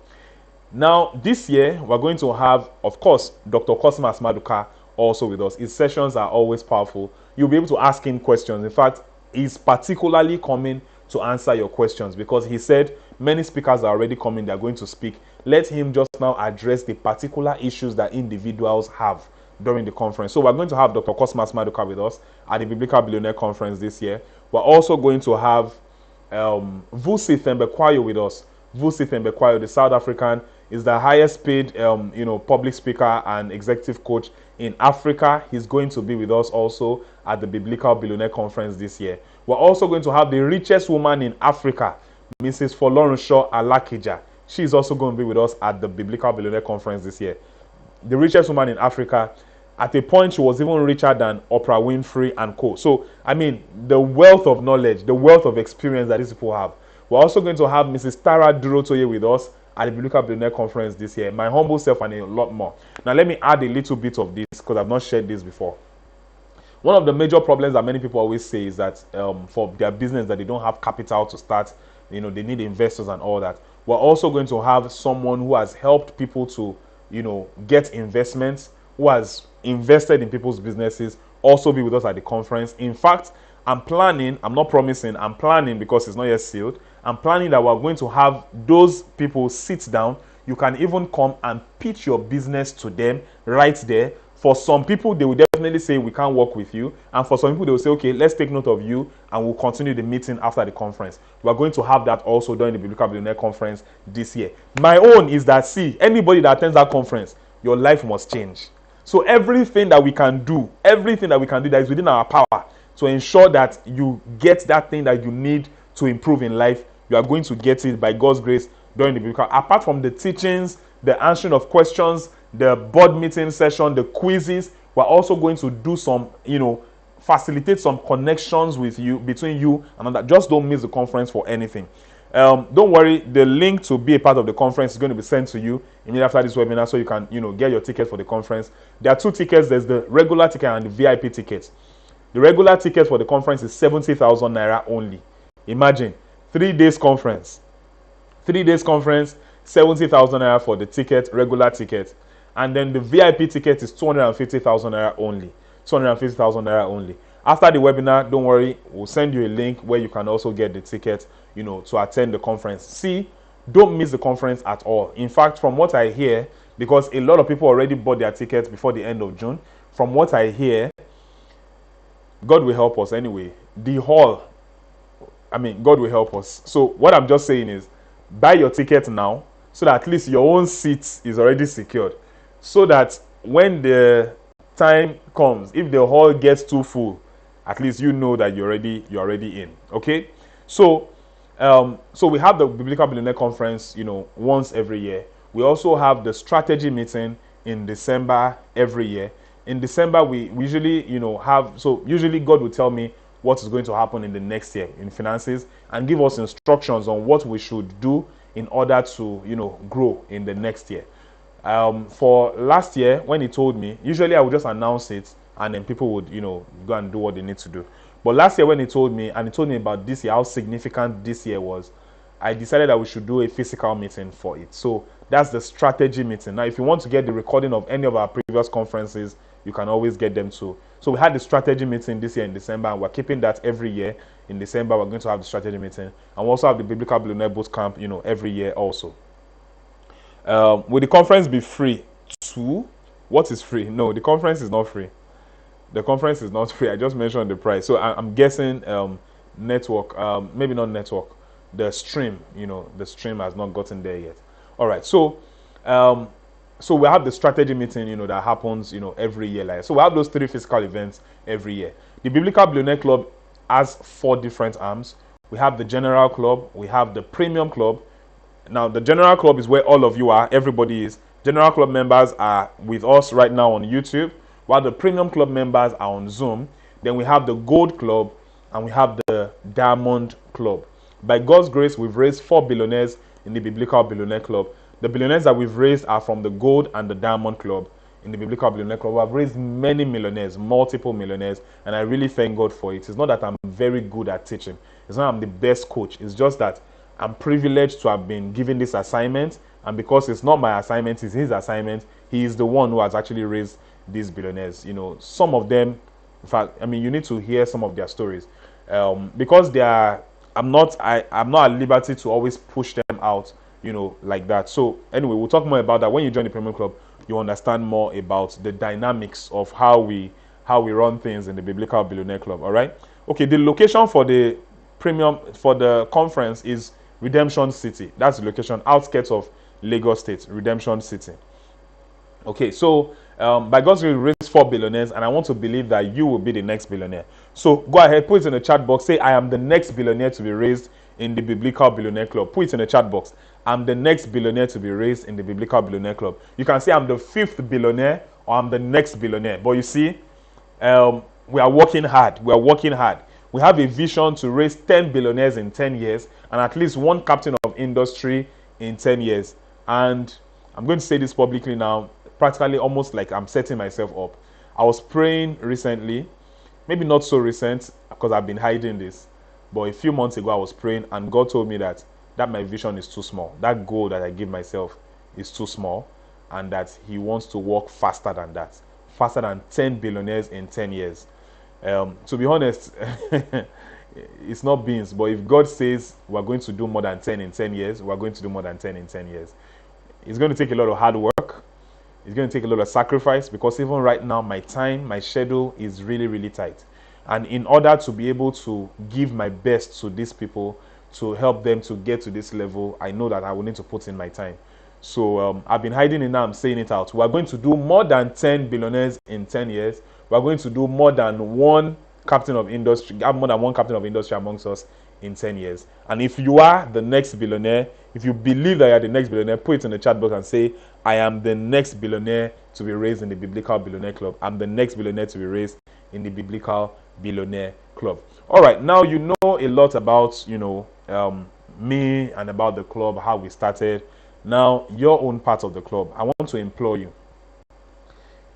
Now, this year, we're going to have, of course, Dr. Cosmas Maduka also with us. His sessions are always powerful. You'll be able to ask him questions. In fact, he's particularly coming to answer your questions because he said many speakers are already coming, they're going to speak. Let him just now address the particular issues that individuals have during the conference. So we're going to have Dr. Cosmas Maduka with us at the Biblical Billionaire Conference this year. We're also going to have Vusi Thembekwayo with us. Vusi Thembekwayo, the South African, is the highest paid public speaker and executive coach in Africa. He's going to be with us also at the Biblical Billionaire Conference this year. We're also going to have the richest woman in Africa, Mrs. Folorunsho Alakija. She's also going to be with us at the Biblical Billionaire Conference this year. The richest woman in Africa. At a point, she was even richer than Oprah Winfrey and co. So, I mean, the wealth of knowledge, the wealth of experience that these people have. We're also going to have Mrs. Tara Durotoye with us at the Biblical Billionaire Conference this year. My humble self and a lot more. Now, let me add a little bit of this because I've not shared this before. One of the major problems that many people always say is that for their business that they don't have capital to start, they need investors and all that. We're also going to have someone who has helped people to, get investments, who has invested in people's businesses, also be with us at the conference. In fact, I'm not promising, I'm planning because it's not yet sealed. I'm planning that we're going to have those people sit down. You can even come and pitch your business to them right there. For some people, they will definitely say, we can't work with you. And for some people, they will say, okay, let's take note of you and we'll continue the meeting after the conference. We're going to have that also during the Biblical Billionaire Conference this year. My own is that, anybody that attends that conference, your life must change. So everything that we can do that is within our power to ensure that you get that thing that you need to improve in life, you are going to get it by God's grace during the Biblical. Apart from the teachings, the answering of questions, the board meeting session, the quizzes, we're also going to do some, facilitate some connections with you, between you and that. Just don't miss the conference for anything. Don't worry, the link to be a part of the conference is going to be sent to you immediately after this webinar, so you can, get your ticket for the conference. There are two tickets. There's the regular ticket and the VIP ticket. The regular ticket for the conference is 70,000 naira only. Imagine, 3 days conference. 3 days conference, 70,000 naira for the ticket, regular ticket. And then the VIP ticket is 250,000 naira only. 250,000 naira only. After the webinar, don't worry, we'll send you a link where you can also get the ticket, to attend the conference. Don't miss the conference at all. In fact, from what I hear, because a lot of people already bought their tickets before the end of June, from what I hear, God will help us anyway. The hall, God will help us. So what I'm just saying is, buy your ticket now, so that at least your own seat is already secured. So that when the time comes, if the hall gets too full, at least you know that you're already in. Okay? So we have the Biblical Billionaire Conference, once every year. We also have the strategy meeting in December every year. In December, we usually, usually God will tell me what is going to happen in the next year in finances and give us instructions on what we should do in order to, grow in the next year. For last year, when he told me, usually I would just announce it and then people would, go and do what they need to do. But last year when he told me, and he told me about this year, how significant this year was, I decided that we should do a physical meeting for it. So that's the strategy meeting. Now, if you want to get the recording of any of our previous conferences, you can always get them too. So we had the strategy meeting this year in December, and we're keeping that every year. In December, we're going to have the strategy meeting. And we also have the Biblical Billionaire Boot Camp, every year also. Will the conference be free too? What is free? No, the conference is not free. The conference is not free. I just mentioned the price. So I'm guessing network, maybe not network. The stream, the stream has not gotten there yet. All right. So we have the strategy meeting, that happens, every year. So we have those 3 physical events every year. The Biblical Billionaire Club has 4 different arms. We have the General Club. We have the Premium Club. Now, the General Club is where all of you are. Everybody is. General Club members are with us right now on YouTube, while the Premium Club members are on Zoom. Then we have the Gold Club and we have the Diamond Club. By God's grace, we've raised 4 billionaires in the Biblical Billionaire Club. The billionaires that we've raised are from the Gold and the Diamond Club. In the Biblical Billionaire Club, we have raised many millionaires, multiple millionaires, and I really thank God for it. It's not that I'm very good at teaching. It's not that I'm the best coach. It's just that I'm privileged to have been given this assignment, and because it's not my assignment, it's his assignment, he is the one who has actually raised these billionaires. Some of them, in fact, you need to hear some of their stories, because they are. I'm not at liberty to always push them out, like that. So anyway, we'll talk more about that when you join the Premium Club. You understand more about the dynamics of how we run things in the Biblical Billionaire Club. All right. Okay. The location for the conference is Redemption City. That's the location, outskirts of Lagos State, Redemption City. Okay, so by God's grace, we raised 4 billionaires, and I want to believe that you will be the next billionaire. So go ahead, put it in the chat box. Say, I am the next billionaire to be raised in the Biblical Billionaire Club? Put it in the chat box. I'm the next billionaire to be raised in the Biblical Billionaire Club. You can say I'm the 5th billionaire or I'm the next billionaire. But you see, we are working hard. We are working hard. We have a vision to raise 10 billionaires in 10 years and at least one captain of industry in 10 years. And I'm going to say this publicly now, practically almost like I'm setting myself up. I was praying recently, maybe not so recent because I've been hiding this, but a few months ago I was praying and God told me that my vision is too small. That goal that I give myself is too small and that he wants to work faster than that. Faster than 10 billionaires in 10 years. To be honest, it's not beans, but if God says we're going to do more than 10 in 10 years, we're going to do more than 10 in 10 years. It's going to take a lot of hard work. It's going to take a lot of sacrifice because even right now, my time, my schedule is really, really tight. And in order to be able to give my best to these people, to help them to get to this level, I know that I will need to put in my time. So I've been hiding it now, I'm saying it out. We're going to do more than 10 billionaires in 10 years. We're going to do more than one captain of industry, have more than one captain of industry amongst us in 10 years. And if you are the next billionaire, if you believe that you are the next billionaire, put it in the chat box and say, I am the next billionaire to be raised in the Biblical Billionaire Club. I'm the next billionaire to be raised in the Biblical Billionaire Club. All right, now you know a lot about, me and about the club, how we started. Now, your own part of the club, I want to implore you.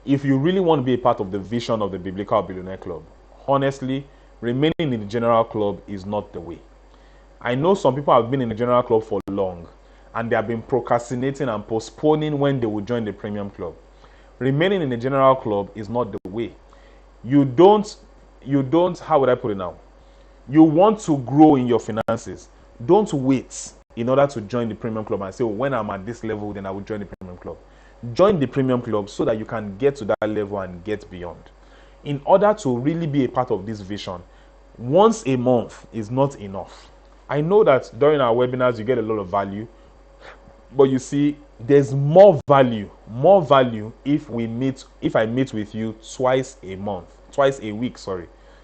If you really want to be a part of the vision of the Biblical Billionaire Club, honestly, remaining in the general club is not the way. I know some people have been in the general club for long and they have been procrastinating and postponing when they will join the premium club. Remaining in the general club is not the way. You don't, how would I put it now? You want to grow in your finances. Don't wait in order to join the premium club and say, when I'm at this level, then I will join the premium club. Join the premium club so that you can get to that level and get beyond. In order to really be a part of this vision, once a month is not enough. I know that during our webinars, you get a lot of value, but you see, there's more value if I meet with you twice a week,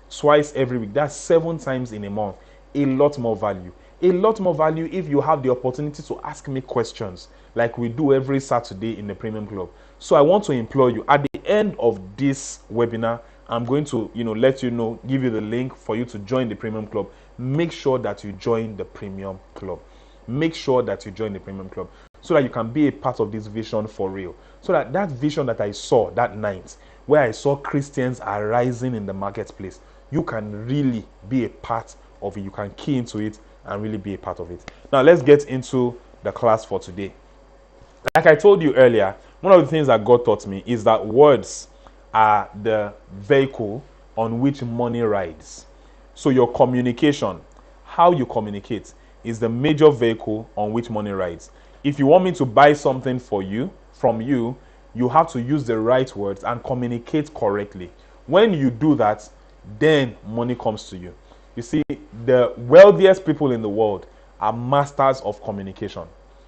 twice every week. That's 7 times in a month. A lot more value if you have the opportunity to ask me questions like we do every Saturday in the premium club. So I want to implore you, at the end of this webinar, I'm going to let you know, give you the link for you to join the premium club. Make sure that you join the premium club. Make sure that you join the premium club so that you can be a part of this vision for real. So that vision that I saw that night, where I saw Christians arising in the marketplace, you can really be a part of it. You can key into it and really be a part of it. Now let's get into the class for today. Like I told you earlier, one of the things that God taught me is that words are the vehicle on which money rides. So your communication, how you communicate, is the major vehicle on which money rides. If you want me to buy something from you, you have to use the right words and communicate correctly. When you do that, then money comes to you. You see, the wealthiest people in the world are masters of communication.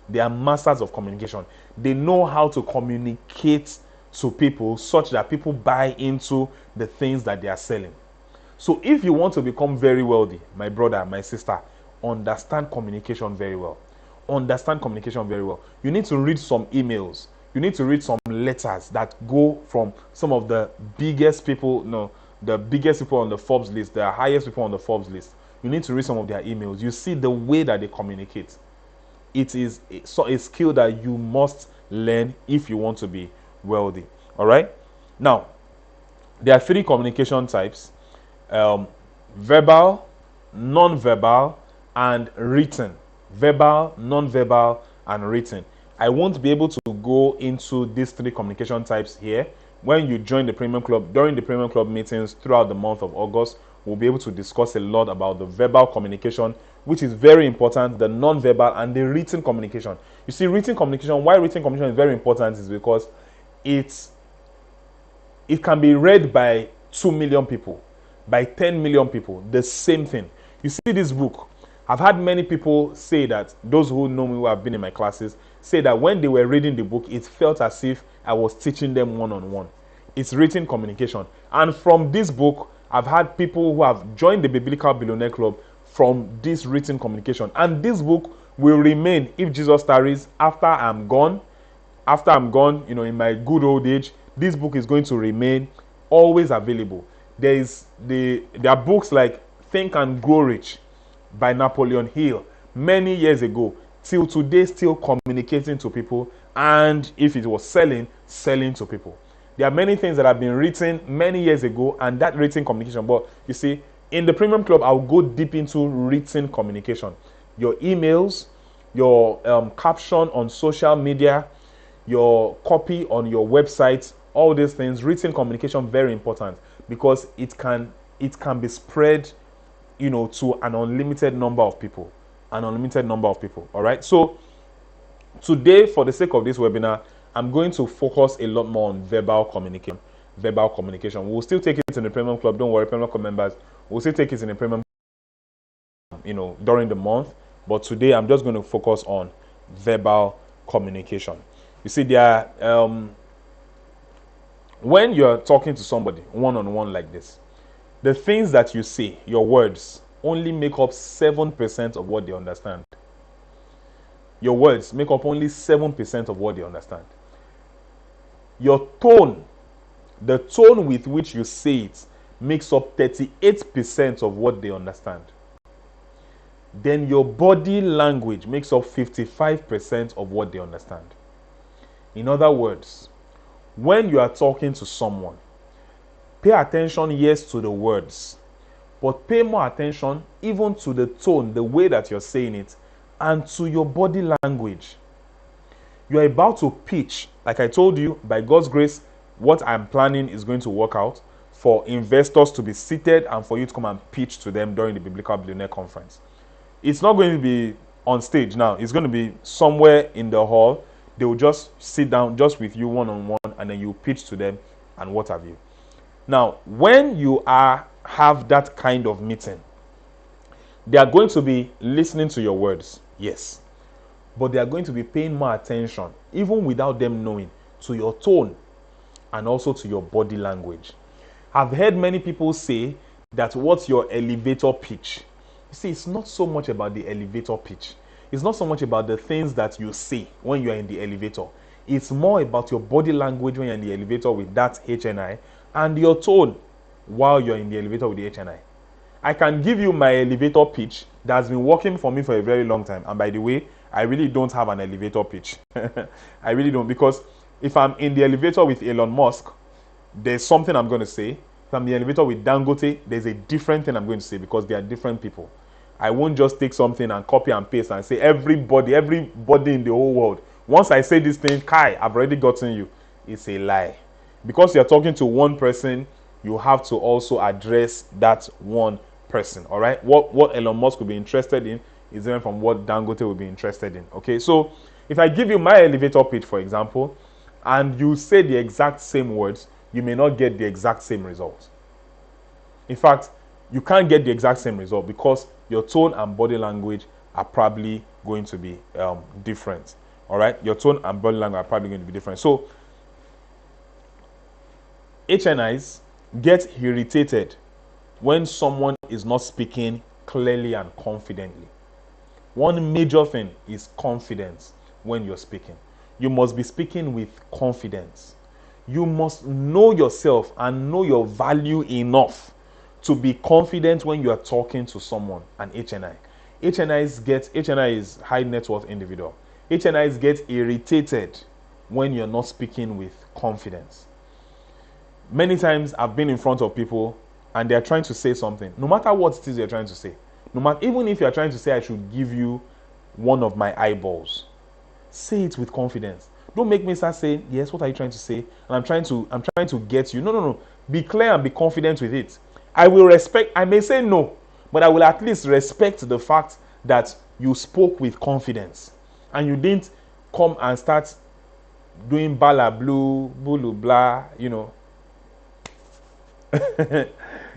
They are masters of communication. They know how to communicate to people such that people buy into the things that they are selling. So if you want to become very wealthy, my brother, my sister, understand communication very well. Understand communication very well. You need to read some emails. You need to read some letters that go from some of the biggest people, the biggest people on the Forbes list, the highest people on the Forbes list. You need to read some of their emails. You see the way that they communicate. It is a skill that you must learn if you want to be wealthy. All right? Now, there are 3 communication types: verbal, non-verbal, and written. Verbal, non-verbal, and written. I won't be able to go into these 3 communication types here. When you join the premium club, during the premium club meetings throughout the month of August, we'll be able to discuss a lot about the verbal communication, which is very important, the non-verbal, and the written communication. You see, written communication, why written communication is very important is because it can be read by 2 million people, by 10 million people, the same thing. You see this book, I've had many people say that, those who know me, who have been in my classes, say that when they were reading the book, it felt as if I was teaching them one-on-one. It's written communication. And from this book, I've had people who have joined the Biblical Billionaire Club from this written communication. And this book will remain, if Jesus tarries, after I'm gone. After I'm gone, in my good old age, this book is going to remain always available. There are books like Think and Grow Rich by Napoleon Hill many years ago, till today, still communicating to people, and if it was selling to people. There are many things that have been written many years ago, and that written communication. But you see, in the Premium Club, I'll go deep into written communication. Your emails, your caption on social media, your copy on your website, all these things. Written communication, very important, because it can be spread, to an unlimited number of people. All right. So today, for the sake of this webinar, I'm going to focus a lot more on verbal communication. We'll still take it in the Premium Club. Don't worry, Premium Club members. We'll still take it in the Premium, during the month. But today, I'm just going to focus on verbal communication. You see, there are, when you're talking to somebody one-on-one like this, the things that you say, your words, only make up 7% of what they understand. Your words make up only 7% of what they understand. Your tone, the tone with which you say it, makes up 38% of what they understand. Then your body language makes up 55% of what they understand. In other words, when you are talking to someone, pay attention, yes, to the words, but pay more attention even to the tone, the way that you're saying it, and to your body language. You are about to pitch. Like I told you, by God's grace, what I'm planning is going to work out for investors to be seated and for you to come and pitch to them during the Biblical Billionaire Conference. It's not going to be on stage now. It's going to be somewhere in the hall. They will just sit down just with you one-on-one, and then you pitch to them and what have you. Now, when you have that kind of meeting, they are going to be listening to your words, yes. But they are going to be paying more attention, even without them knowing, to your tone and also to your body language. I've heard many people say that what's your elevator pitch? You see, it's not so much about the elevator pitch. It's not so much about the things that you say when you are in the elevator. It's more about your body language when you're in the elevator with that HNI and your tone while you're in the elevator with the HNI. I can give you my elevator pitch that's been working for me for a very long time. And by the way, I really don't have an elevator pitch. I really don't, because if I'm in the elevator with Elon Musk, there's something I'm going to say. If I'm in the elevator with Dangote, there's a different thing I'm going to say, because they are different people. I won't just take something and copy and paste and say everybody in the whole world. Once I say this thing, Kai, I've already gotten you. It's a lie. Because you're talking to one person, you have to also address that one person. All right? What Elon Musk will be interested in is different from what Dangote will be interested in. Okay? So if I give you my elevator pitch, for example, and you say the exact same words, you may not get the exact same result. In fact, you can't get the exact same result because your tone and body language are probably going to be different. All right? Your tone and body language are probably going to be different. So HNIs get irritated when someone is not speaking clearly and confidently. One major thing is confidence when you're speaking. You must be speaking with confidence. You must know yourself and know your value enough to be confident when you are talking to someone, an HNI. HNI is high net worth individual. HNIs get irritated when you're not speaking with confidence. Many times I've been in front of people and they're trying to say something. No matter what it is you're trying to say, even if you're trying to say I should give you one of my eyeballs, say it with confidence. Don't make me start saying, yes, what are you trying to say? And I'm trying to get you. No. Be clear and be confident with it. I may say no, but I will at least respect the fact that you spoke with confidence and you didn't come and start doing bala blue, bulu blah,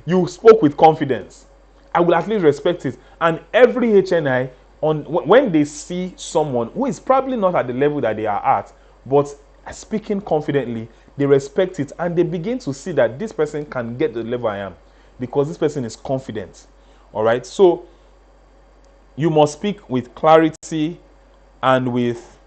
You spoke with confidence. I will at least respect it. And every HNI, when they see someone who is probably not at the level that they are at, but speaking confidently, they respect it and they begin to see that this person can get the level I am because this person is confident. All right. So You must speak with clarity and with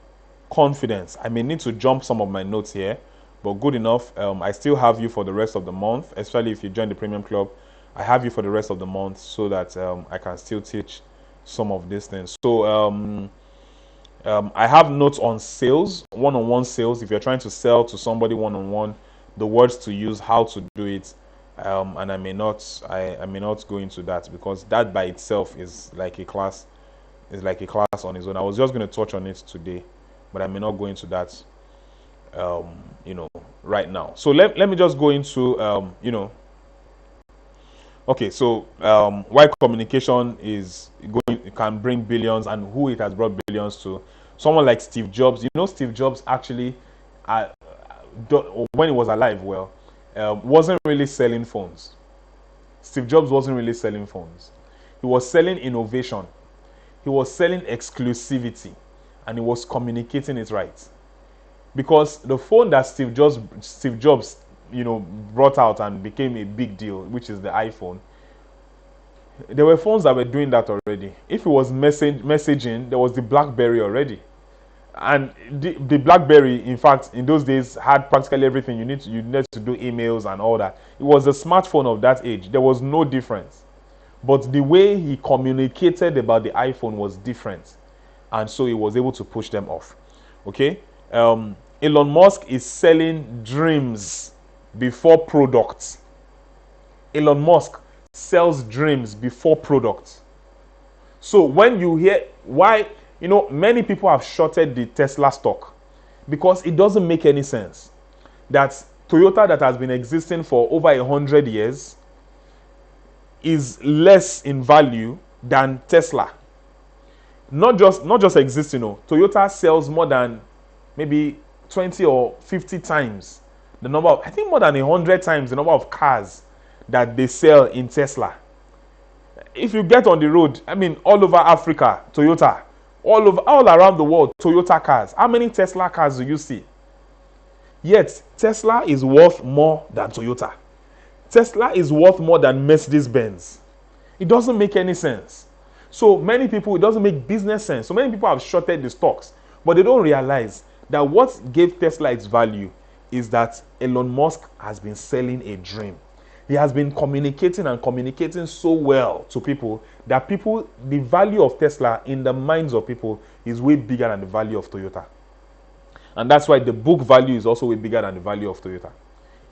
confidence. I may need to jump some of my notes here, but good enough. I still have you for the rest of the month, especially if you join the premium club. I have you for the rest of the month so that I can still teach some of these things. So I have notes on sales, one-on-one sales. If you're trying to sell to somebody one-on-one, the words to use, how to do it, and I may not go into that because that by itself is like a class, on its own. I was just going to touch on it today, but I may not go into that, you know, right now. So let me just go into, okay. So why communication is going, it can bring billions, and who it has brought billions to. Someone like Steve Jobs. You know, Steve Jobs actually, uh, when he was alive, wasn't really selling phones. Steve Jobs wasn't really selling phones. He was selling innovation. He was selling exclusivity, and he was communicating it right. Because the phone that Steve Jobs, brought out and became a big deal, which is the iPhone, there were phones that were doing that already. If it was messaging, there was the BlackBerry already. And the BlackBerry, in fact, in those days had practically everything you need to do emails and all that. It was the smartphone of that age. There was no difference. But the way he communicated about the iPhone was different. And so he was able to push them off. Okay? Elon Musk is selling dreams before products. Elon Musk sells dreams before products. So when you hear why, many people have shorted the Tesla stock because it doesn't make any sense that Toyota, that has been existing for over 100 years, is less in value than Tesla. Not just existing. Toyota sells more than maybe 20 or 50 times the number of, I think more than 100 times the number of cars that they sell in Tesla. If you get on the road, all over Africa, Toyota, all around the world, Toyota cars. How many Tesla cars do you see? Yet Tesla is worth more than Toyota. Tesla is worth more than Mercedes-Benz. It doesn't make any sense. So many people, it doesn't make business sense. So many people have shorted the stocks, but they don't realize that what gave Tesla its value is that Elon Musk has been selling a dream. He has been communicating so well to people that the value of Tesla in the minds of people is way bigger than the value of Toyota. And that's why the book value is also way bigger than the value of Toyota.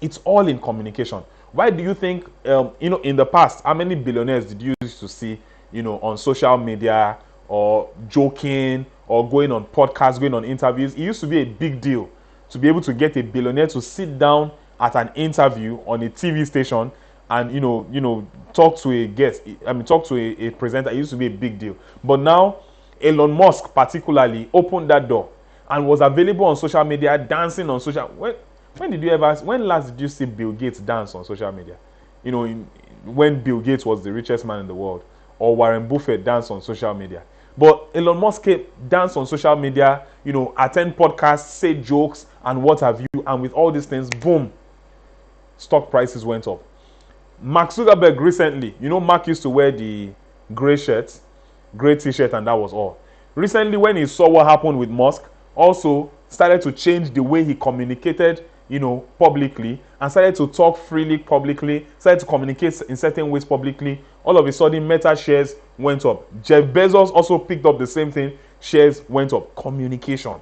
It's all in communication. Why do you think, in the past, how many billionaires did you used to see, on social media or joking or going on podcasts, going on interviews? It used to be a big deal to be able to get a billionaire to sit down at an interview on a TV station and, talk to a guest. Talk to a presenter. It used to be a big deal. But now, Elon Musk particularly opened that door and was available on social media, dancing on social. When last did you see Bill Gates dance on social media? When Bill Gates was the richest man in the world, or Warren Buffett dance on social media. But Elon Musk dance on social media, attend podcasts, say jokes, and what have you, and with all these things, boom, stock prices went up. Mark Zuckerberg recently, Mark used to wear the gray t-shirt, and that was all. Recently, when he saw what happened with Musk, also started to change the way he communicated, publicly, and started to talk freely publicly, started to communicate in certain ways publicly. All of a sudden, Meta shares went up. Jeff Bezos also picked up the same thing. Shares went up. Communication.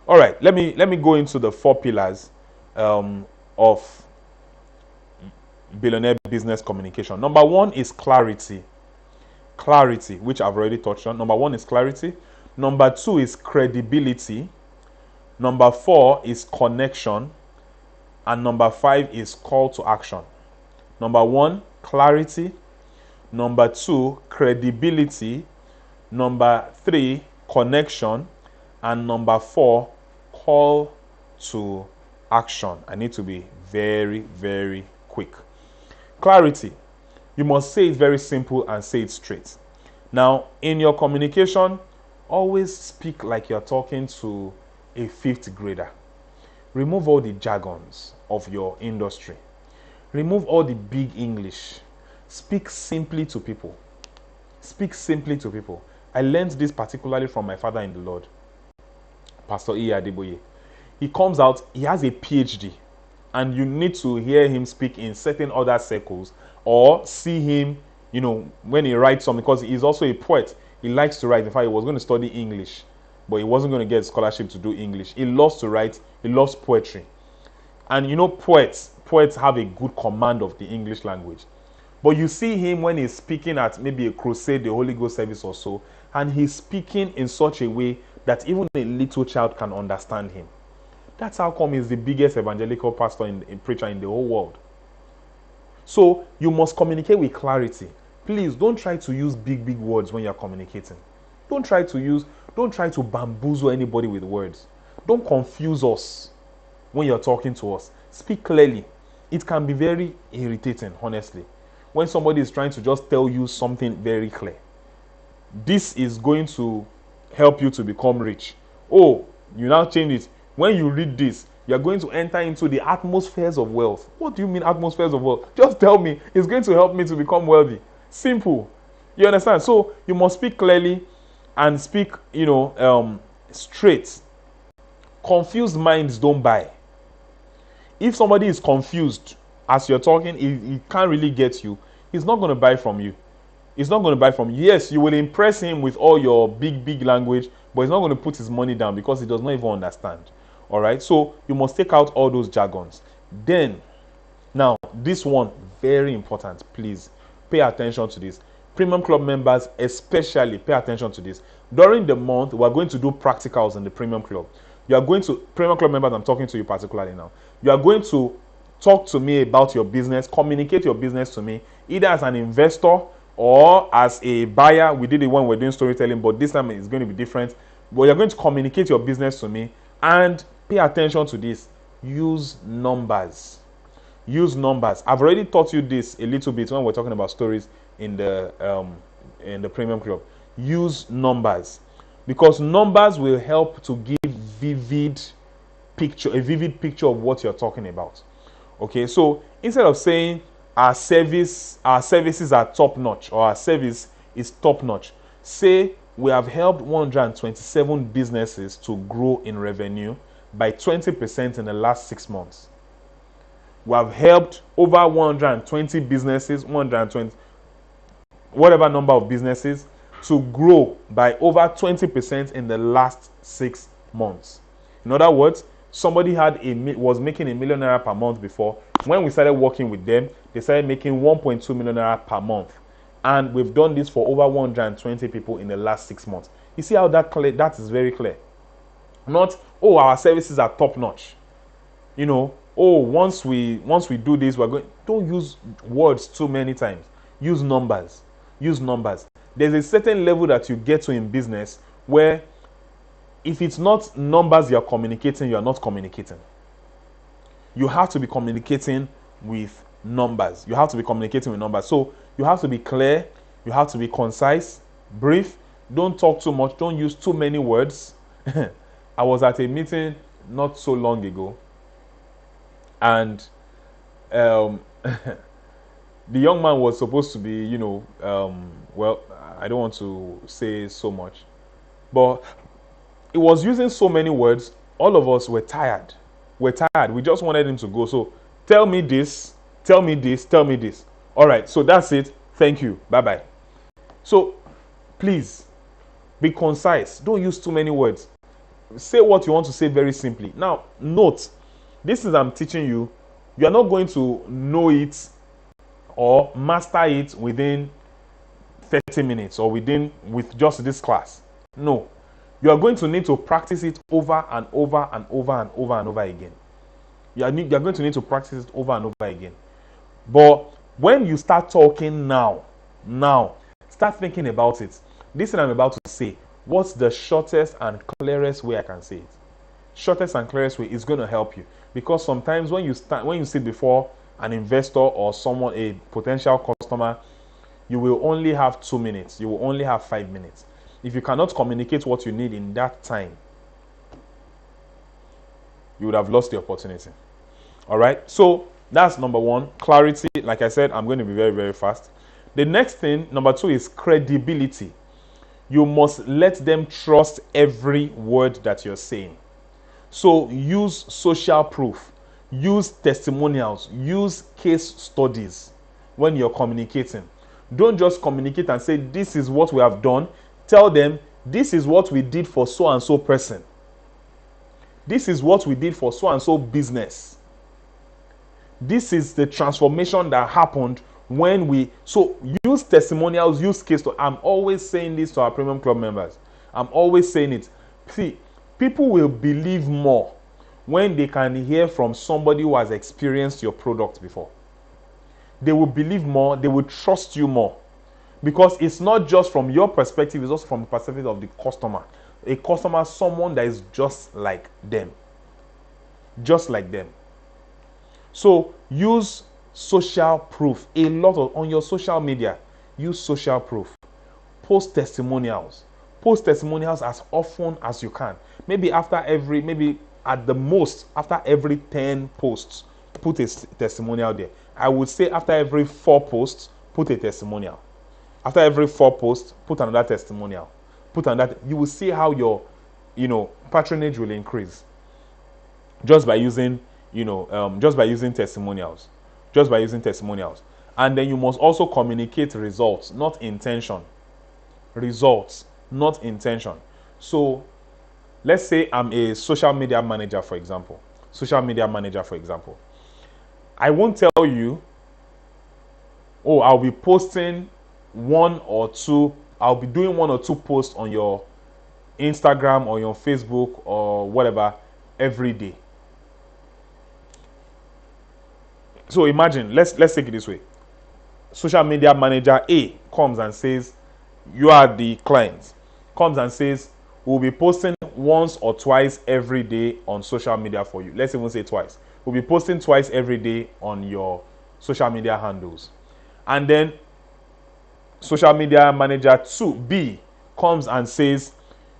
All right, let me go into the 4 pillars of billionaire business communication. Number 1 is clarity. Clarity, which I've already touched on. Number 1 is clarity. Number 2 is credibility. Number 4 is connection. And number 5 is call to action. Number 1, clarity. Number 2, credibility. Number 3, connection. And number 4, call to action. I need to be very, very quick. Clarity. You must say it very simple and say it straight. Now, in your communication, always speak like you're talking to a 5th grader. Remove all the jargons of your industry. Remove all the big English. Speak simply to people. Speak simply to people. I learned this particularly from my father in the Lord, Pastor E. Adeboye. He comes out, he has a PhD, and you need to hear him speak in certain other circles or see him, when he writes something, because he's also a poet. He likes to write. In fact, he was going to study English, but he wasn't going to get a scholarship to do English. He loves to write, he loves poetry. And poets have a good command of the English language. But you see him when he's speaking at maybe a crusade, the Holy Ghost service or so, and he's speaking in such a way that even a little child can understand him. That's how come he's the biggest evangelical pastor in preacher in the whole world. So you must communicate with clarity. Please don't try to use big words when you're communicating. Don't try to bamboozle anybody with words. Don't confuse us when you're talking to us. Speak clearly. It can be very irritating, honestly, when somebody is trying to just tell you something very clear. This is going to help you to become rich. Oh, you now change it. When you read this, you're going to enter into the atmospheres of wealth. What do you mean atmospheres of wealth? Just tell me. It's going to help me to become wealthy. Simple. You understand? So you must speak clearly and speak, straight. Confused minds don't buy. If somebody is confused as you're talking, he can't really get you, he's not going to buy from you. He's not going to buy from you. Yes, you will impress him with all your big language, but he's not going to put his money down because he does not even understand. All right, so you must take out all those jargons. Then, now, this one, very important. Please pay attention to this. Premium Club members especially pay attention to this. During the month, we're going to do practicals in the Premium Club. You are going to, Premium Club members, I'm talking to you particularly now. You are going to talk to me about your business, communicate your business to me, either as an investor or as a buyer. We did it when we're doing storytelling, but this time it's going to be different. But you're going to communicate your business to me, and pay attention to this. Use numbers. Use numbers. I've already taught you this a little bit when we're talking about stories in the Premium Club. Use numbers, because numbers will help to give a vivid picture of what you're talking about. Okay, so instead of saying our services are top notch, or our service is top notch, say we have helped 127 businesses to grow in revenue by 20% in the last 6 months. We have helped over 120 businesses, 120, whatever number of businesses, to grow by over 20% in the last 6 months. In other words, somebody was making $1 million per month before. When we started working with them, they started making 1.2 million naira per month. And we've done this for over 120 people in the last 6 months. You see how that is very clear. Not, oh, our services are top notch. Once we do this, we're going. Don't use words too many times. Use numbers. Use numbers. There's a certain level that you get to in business where if it's not numbers you're communicating, you're not communicating. You have to be communicating with numbers. You have to be communicating with numbers. So you have to be clear. You have to be concise, brief. Don't talk too much. Don't use too many words. I was at a meeting not so long ago, and the young man was supposed to be, well, I don't want to say so much, but he was using so many words. All of us were tired. We're tired. We just wanted him to go. So, tell me this, tell me this, tell me this. All right, so that's it. Thank you. Bye-bye. So, please, be concise. Don't use too many words. Say what you want to say very simply. Now, note, this is I'm teaching you. You are not going to know it or master it within 30 minutes or with just this class. No. You are going to need to practice it over and over and over and over and over again. You are going to need to practice it over and over again. But when you start talking now, start thinking about it. This thing I'm about to say, what's the shortest and clearest way I can say it? Shortest and clearest way is going to help you. Because sometimes when you sit before an investor or someone, a potential customer, you will only have 2 minutes. You will only have 5 minutes. If you cannot communicate what you need in that time, you would have lost the opportunity. All right. So that's number one, clarity. Like I said, I'm going to be very, very fast. The next thing, number 2, is credibility. You must let them trust every word that you're saying. So use social proof, use testimonials, use case studies when you're communicating. Don't just communicate and say, this is what we have done. Tell them, this is what we did for so and so person. This is what we did for so and so business. This is the transformation that happened when we. So use testimonials, use case studies. I'm always saying this to our Premium Club members. I'm always saying it. See, people will believe more when they can hear from somebody who has experienced your product before. They will believe more, they will trust you more. Because it's not just from your perspective, it's also from the perspective of the customer. A customer, someone that is just like them. Just like them. So use social proof. A lot of, on your social media, use social proof. Post testimonials. Post testimonials as often as you can. Maybe at the most, after every 10 posts, put a testimonial there. I would say after every 4 posts, put a testimonial. After every 4 posts, put another testimonial. Put another. You will see how your, patronage will increase. Just by using, just by using testimonials. Just by using testimonials. And then you must also communicate results, not intention. Results, not intention. So, let's say I'm a social media manager, for example. I won't tell you, I'll be posting I'll be doing 1 or 2 posts on your Instagram or your Facebook or whatever every day. So imagine, let's take it this way. Social media manager A comes and says, you are the client, comes and says, we'll be posting once or twice every day on social media for you. Let's even say twice. We'll be posting twice every day on your social media handles. And then social media manager 2B comes and says,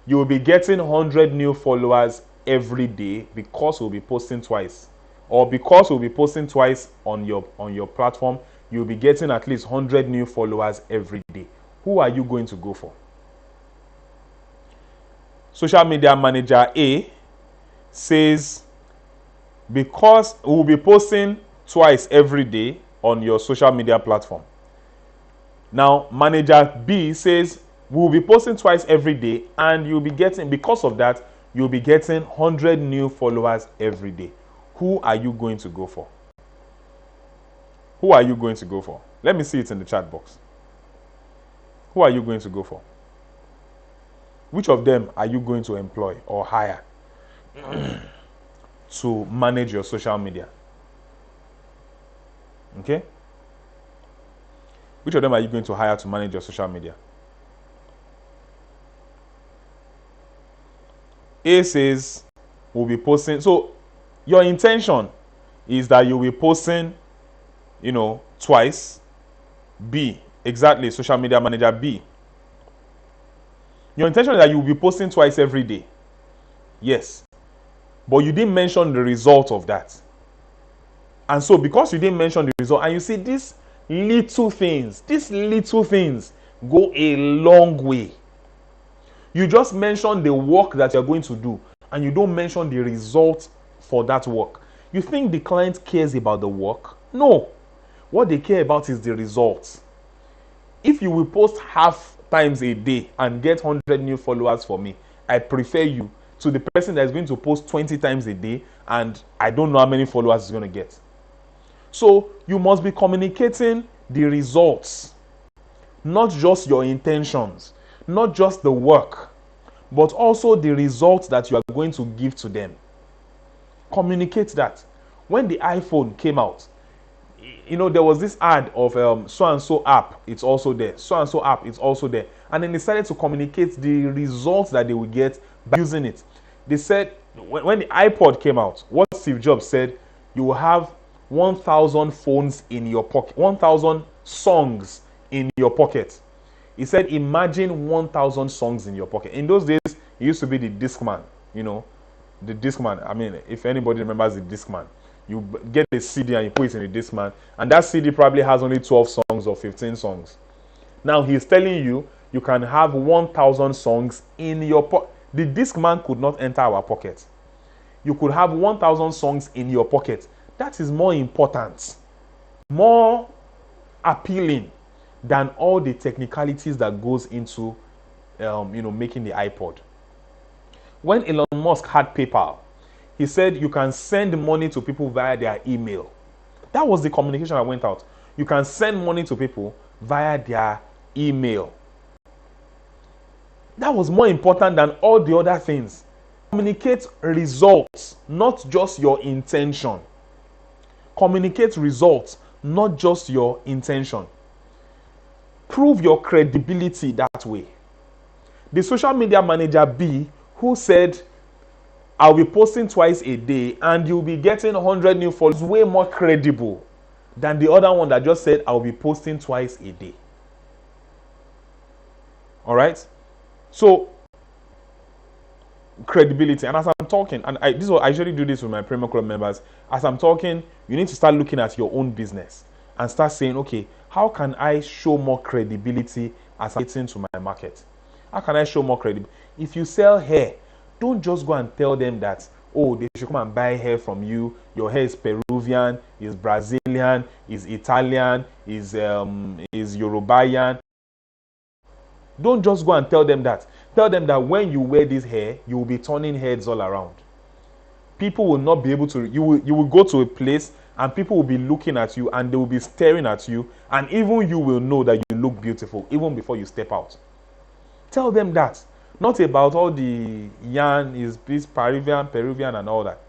you will be getting 100 new followers every day because we'll be posting twice. Or because we'll be posting twice on your platform, you'll be getting at least 100 new followers every day. Who are you going to go for? Social media manager A says, because we'll be posting twice every day on your social media platform. Now, manager B says, we'll be posting twice every day and you'll be getting, because of that, you'll be getting 100 new followers every day. Who are you going to go for? Who are you going to go for? Let me see it in the chat box. Who are you going to go for? Which of them are you going to employ or hire to manage your social media? Okay? Which of them are you going to hire to manage your social media? A says, we'll be posting. So, your intention is that you'll be posting, twice. B, exactly, social media manager B. Your intention is that you'll be posting twice every day. Yes. But you didn't mention the result of that. And so, because you didn't mention the result, and you see these little things go a long way. You just mention the work that you're going to do, and you don't mention the result for that work. You think the client cares about the work? No. What they care about is the results. If you will post half times a day and get 100 new followers for me, I prefer you to the person that is going to post 20 times a day and I don't know how many followers he's going to get. So you must be communicating the results, not just your intentions, not just the work, but also the results that you are going to give to them. Communicate that. When the iPhone came out, there was this ad of so-and-so app, it's also there. So-and-so app, it's also there. And then they started to communicate the results that they would get by using it. They said, when the iPod came out, what Steve Jobs said, you will have 1,000 phones in your pocket, 1,000 songs in your pocket. He said, imagine 1,000 songs in your pocket. In those days, it used to be the Discman, the Discman. I mean, if anybody remembers the Discman, You get a CD and you put it in a Discman, and that CD probably has only 12 songs or 15 songs. Now he's telling you you can have 1,000 songs in your pocket. The Discman could not enter our pocket. You could have 1,000 songs in your pocket. That is more important, more appealing than all the technicalities that goes into making the iPod. When Elon Musk had PayPal, he said you can send money to people via their email. That was the communication that went out. You can send money to people via their email. That was more important than all the other things. Communicate results, not just your intention. Communicate results, not just your intention. Prove your credibility that way. The social media manager B, who said, I'll be posting twice a day and you'll be getting 100 new followers, way more credible than the other one that just said, I'll be posting twice a day. All right? So, credibility. And as I'm talking, and I usually do this with my Premium Club members, as I'm talking, you need to start looking at your own business and start saying, okay, how can I show more credibility as I'm getting to my market? How can I show more credibility? If you sell hair, don't just go and tell them that, oh, they should come and buy hair from you. Your hair is Peruvian, is Brazilian, is Italian, is Yorubayan. Don't just go and tell them that. Tell them that when you wear this hair, you will be turning heads all around. People will not be able to, you will go to a place and people will be looking at you and they will be staring at you, and even you will know that you look beautiful even before you step out. Tell them that. Not about all the yarn is Peruvian and all that.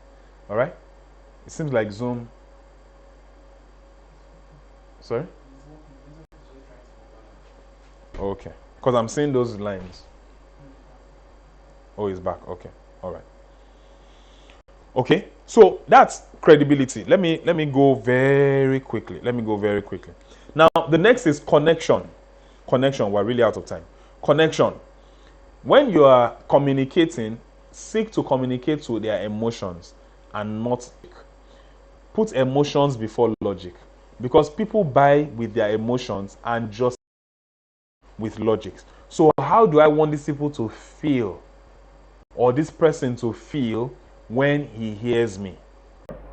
All right? It seems like Zoom. Sorry? Okay. Because I'm seeing those lines. Oh, he's back. Okay. All right. Okay. So that's credibility. Let me go very quickly. Now, the next is connection. Connection. We're really out of time. Connection. When you are communicating, seek to communicate to their emotions and not put emotions before logic. Because people buy with their emotions and just with logic. So how do I want these people to feel, or this person to feel, when he hears me?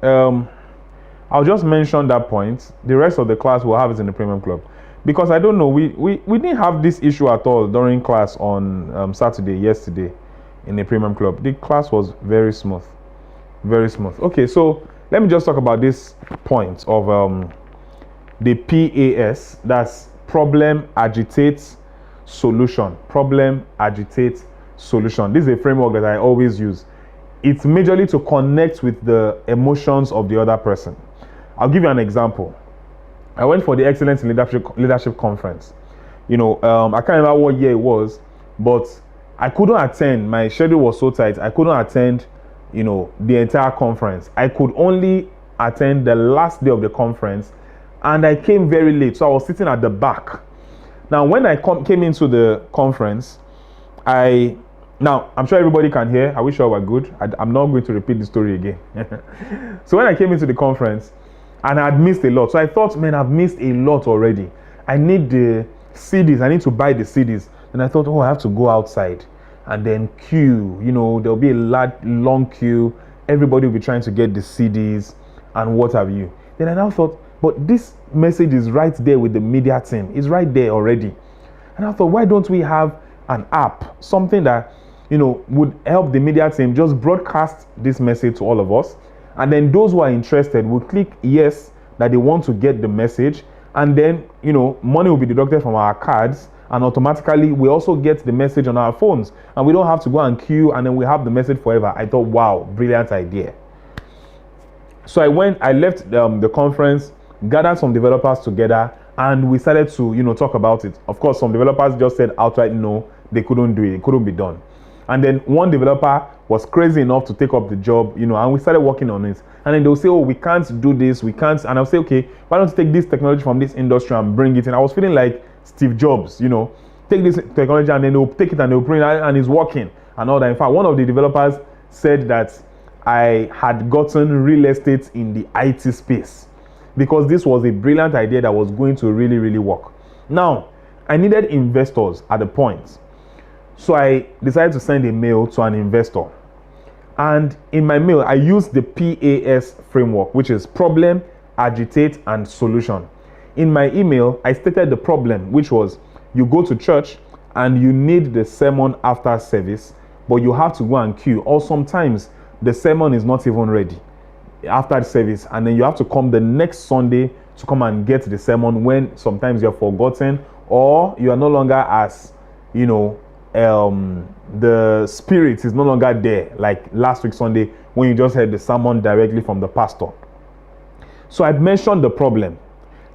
I'll just mention that point. The rest of the class will have it in the Premium Club. Because I don't know, we didn't have this issue at all during class on yesterday in the Premium Club. The class was very smooth. Very smooth. Okay, so let me just talk about this point of the PAS. That's problem, agitate, solution. Problem, agitate, solution. This is a framework that I always use. It's majorly to connect with the emotions of the other person. I'll give you an example. I went for the Excellence in Leadership Conference. I can't remember what year it was, but I couldn't attend. My schedule was so tight. I couldn't attend, the entire conference. I could only attend the last day of the conference, and I came very late. So I was sitting at the back. Now, when I came into the conference, now, I'm sure everybody can hear. I wish I were good. I'm not going to repeat the story again. So when I came into the conference, and I had missed a lot. So I thought, man, I've missed a lot already. I need the CDs. I need to buy the CDs. And I thought, I have to go outside and then queue. There'll be a long queue. Everybody will be trying to get the CDs and what have you. Then I now thought, but this message is right there with the media team. It's right there already. And I thought, why don't we have an app? Something that, would help the media team just broadcast this message to all of us. And then those who are interested will click yes, that they want to get the message. And then, money will be deducted from our cards. And automatically, we also get the message on our phones. And we don't have to go and queue, and then we have the message forever. I thought, wow, brilliant idea. So I left the conference, gathered some developers together, and we started to, talk about it. Of course, some developers just said outright no, they couldn't do it. It couldn't be done. And then one developer was crazy enough to take up the job, and we started working on it. And then they'll say, oh, we can't do this, we can't. And I'll say, okay, why don't you take this technology from this industry and bring it in? I was feeling like Steve Jobs, take this technology and then they'll take it and they'll bring it and it's working and all that. In fact, one of the developers said that I had gotten real estate in the IT space, because this was a brilliant idea that was going to really, really work. Now, I needed investors at the point. So I decided to send a mail to an investor. And in my mail, I used the PAS framework, which is problem, agitate, and solution. In my email, I stated the problem, which was you go to church and you need the sermon after service, but you have to go and queue. Or sometimes the sermon is not even ready after the service, and then you have to come the next Sunday to come and get the sermon when sometimes you're forgotten, or you are no longer as, the spirit is no longer there, like last week Sunday when you just heard the sermon directly from the pastor. So I mentioned the problem.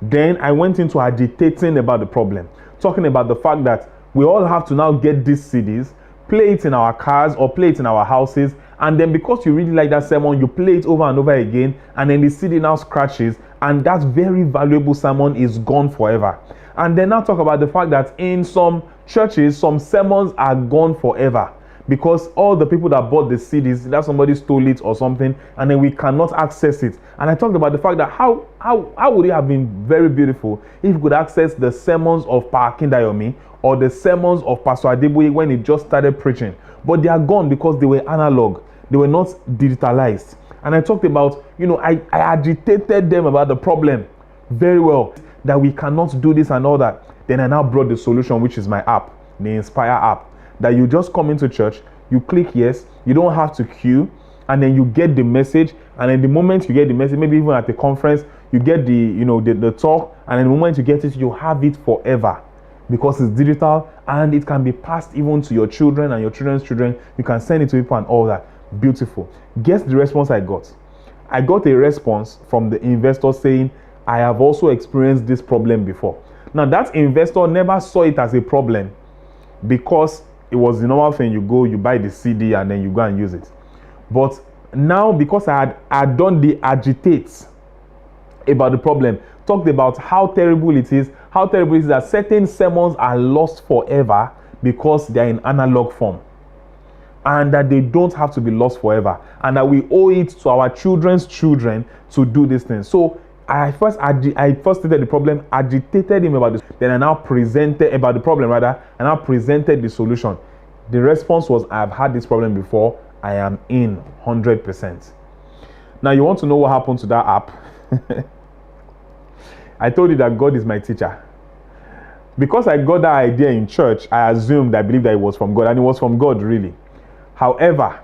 Then I went into agitating about the problem, talking about the fact that we all have to now get these CDs, play it in our cars or play it in our houses, and then because you really like that sermon, you play it over and over again, and then the CD now scratches, and that very valuable sermon is gone forever. And then now talk about the fact that in some churches, some sermons are gone forever, because all the people that bought the CDs, that somebody stole it or something, and then we cannot access it. And I talked about the fact that how would it have been very beautiful if you could access the sermons of Pa Akindayomi or the sermons of Pastor Adeboye when he just started preaching. But they are gone because they were analog. They were not digitalized. And I talked about, I agitated them about the problem very well, that we cannot do this and all that. Then I now brought the solution, which is my app, the Inspire app, that you just come into church, you click yes, you don't have to queue, and then you get the message. And then the moment you get the message, maybe even at the conference, you get the talk, and then the moment you get it, you have it forever, because it's digital and it can be passed even to your children and your children's children. You can send it to people and all that. Beautiful. Guess the response I got? I got a response from the investor saying, I have also experienced this problem before. Now, that investor never saw it as a problem, because it was the normal thing. You go, you buy the CD, and then you go and use it. But now, because I had done the agitates about the problem, talked about how terrible it is that certain sermons are lost forever because they are in analog form, and that they don't have to be lost forever, and that we owe it to our children's children to do this thing. So I first stated the problem, agitated him about this, then I now presented about the problem rather, and I presented the solution. The response was, I've had this problem before, I am in 100%. Now you want to know what happened to that app? I told you that God is my teacher. Because I got that idea in church, I believed that it was from God, and it was from God really. However,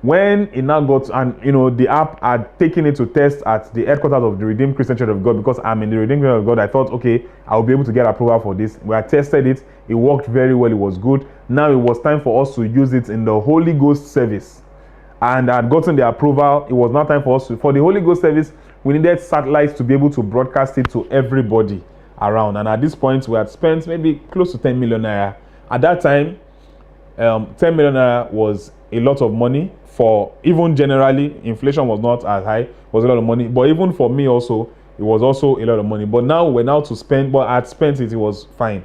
when it now got, and the app had taken it to test at the headquarters of the Redeemed Christian Church of God, because I'm in the Redeemed Church of God, I thought, okay, I'll be able to get approval for this. We had tested it, it worked very well, it was good. Now it was time for us to use it in the Holy Ghost service. And I had gotten the approval. It was now time for us for the Holy Ghost service, we needed satellites to be able to broadcast it to everybody around. And at this point, we had spent maybe close to 10 million naira. At that time, 10 million naira was a lot of money. For even generally, inflation was not as high, it was a lot of money. But even for me also, it was also a lot of money. But now we're now to spend, but I had spent it was fine.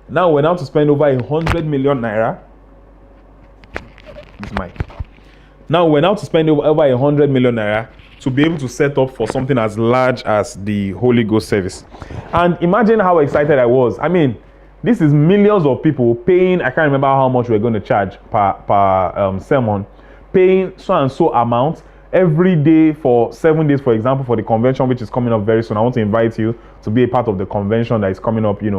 Now we're now to spend over 100 million naira. This mic. Now we're now to spend over 100 million naira to be able to set up for something as large as the Holy Ghost service. And imagine how excited I was. I mean, this is millions of people paying, I can't remember how much we're going to charge per sermon, paying so and so amount every day for 7 days, for example, for the convention, which is coming up very soon. I want to invite you to be a part of the convention that is coming up, from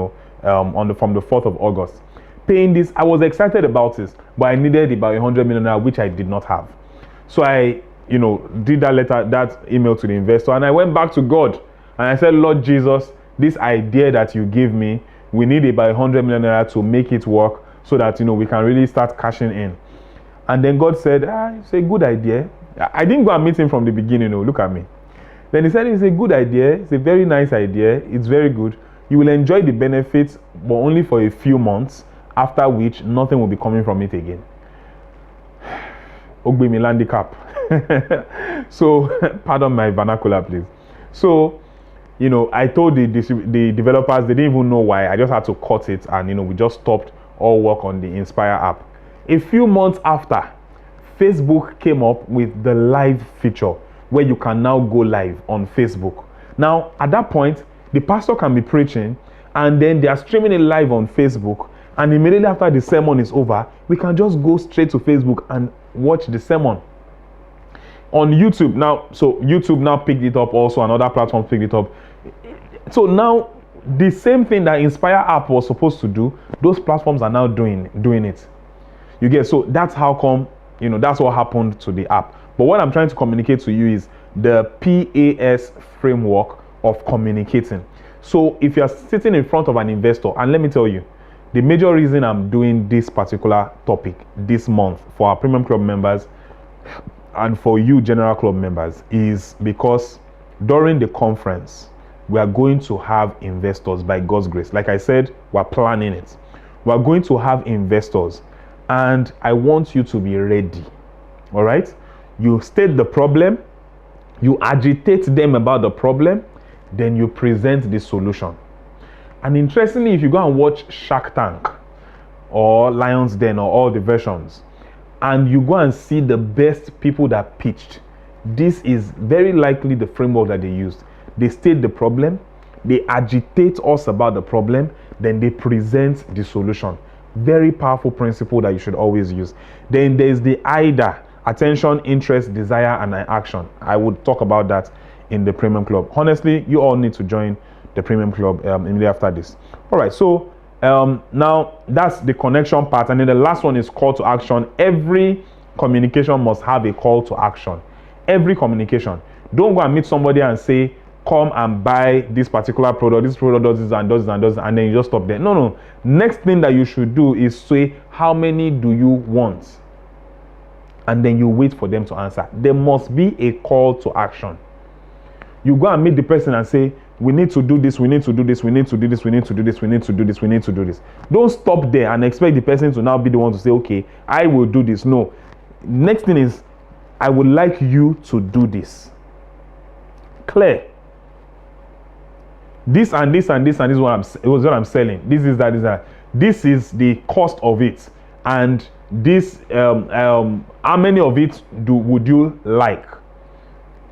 the 4th of August. Paying this, I was excited about this, but I needed about 100 million naira, which I did not have. So I, did that email to the investor, and I went back to God and I said, Lord Jesus, this idea that you give me, we need about 100 million naira to make it work, so that we can really start cashing in. And then God said, it's a good idea. I didn't go and meet him from the beginning. Look at me. Then he said, it's a good idea. It's a very nice idea. It's very good. You will enjoy the benefits, but only for a few months, after which nothing will be coming from it again. Ogbe mi landicap. So, pardon my vernacular, please. So, I told the developers, they didn't even know why. I just had to cut it, and we just stopped all work on the Inspire app. A few months after, Facebook came up with the live feature where you can now go live on Facebook. Now, at that point, the pastor can be preaching and then they are streaming it live on Facebook, and immediately after the sermon is over, we can just go straight to Facebook and watch the sermon. On YouTube now, so YouTube now picked it up also, and other platforms picked it up. So now the same thing that Inspire app was supposed to do, those platforms are now doing it. You get, so that's how come, that's what happened to the app. But what I'm trying to communicate to you is the PAS framework of communicating. So if you're sitting in front of an investor, and let me tell you, the major reason I'm doing this particular topic this month for our Premium Club members and for you General Club members is because during the conference, we are going to have investors by God's grace. Like I said, we're planning it. We're going to have investors, and I want you to be ready. All right? You state the problem, you agitate them about the problem, then you present the solution. And interestingly, if you go and watch Shark Tank or Lion's Den or all the versions, and you go and see the best people that pitched, this is very likely the framework that they used. They state the problem, they agitate us about the problem, then they present the solution. Very powerful principle that you should always use. Then there's the AIDA, attention, interest, desire, and action. I would talk about that in the Premium Club. Honestly, you all need to join the Premium Club immediately after this. All right, so now that's the connection part, and then the last one is call to action. Every communication must have a call to action. Every communication. Don't go and meet somebody and say, come and buy this particular product. This product does this and does this and does this, and then you just stop there. No. Next thing that you should do is say, how many do you want? And then you wait for them to answer. There must be a call to action. You go and meet the person and say, we need to do this, we need to do this, we need to do this, we need to do this, we need to do this, we need to do this. Don't stop there and expect the person to now be the one to say, okay, I will do this. No. Next thing is, I would like you to do this. Clear. This and this and this and this is what I'm selling. This is that. This is the cost of it. And this, how many of it would you like?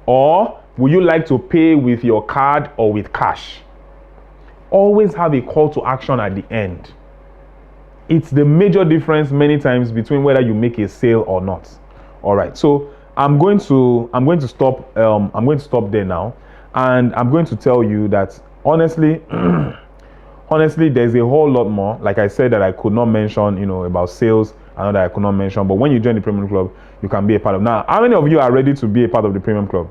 Or would you like to pay with your card or with cash? Always have a call to action at the end. It's the major difference many times between whether you make a sale or not. All right, so I'm going to stop there now, and I'm going to tell you that honestly, there's a whole lot more. Like I said, that I could not mention, about sales, and that I could not mention. But when you join the Premium Club, you can be a part of. Now, how many of you are ready to be a part of the Premium Club?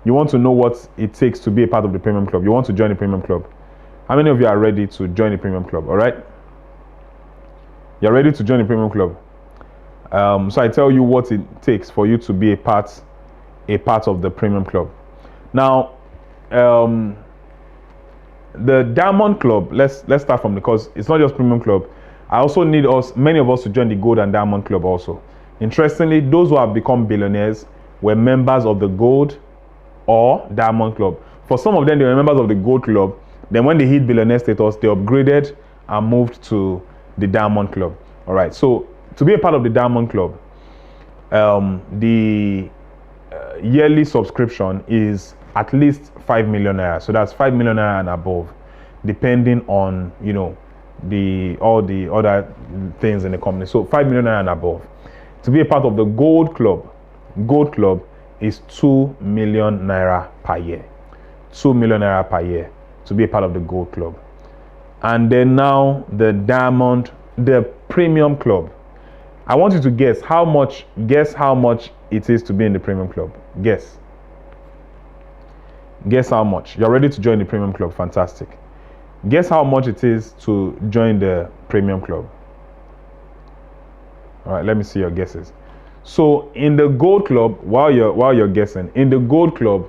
You want to know what it takes to be a part of the Premium Club. You want to join the Premium Club. How many of you are ready to join the Premium Club? All right. You're ready to join the Premium Club. So I tell you what it takes for you to be a part of the Premium Club. Now, the Diamond Club. Let's start from because it's not just Premium Club. I also need many of us to join the Gold and Diamond Club also. Interestingly, those who have become billionaires were members of the Gold or Diamond Club. For some of them, they were members of the Gold Club. Then when they hit billionaire status, they upgraded and moved to the Diamond Club. All right, so to be a part of the Diamond Club, the yearly subscription is at least 5 million naira. So that's 5 million naira and above, depending on all the other things in the company. So 5 million naira and above. To be a part of the Gold Club is 2 million naira per year. 2 million naira per year to be a part of the Gold Club. And then now the Premium Club. I want you to guess how much it is to be in the Premium Club. Guess how much. You're ready to join the Premium Club. Fantastic. Guess how much it is to join the Premium Club. All right, let me see your guesses. So in the Gold Club, while you're guessing, in the Gold Club,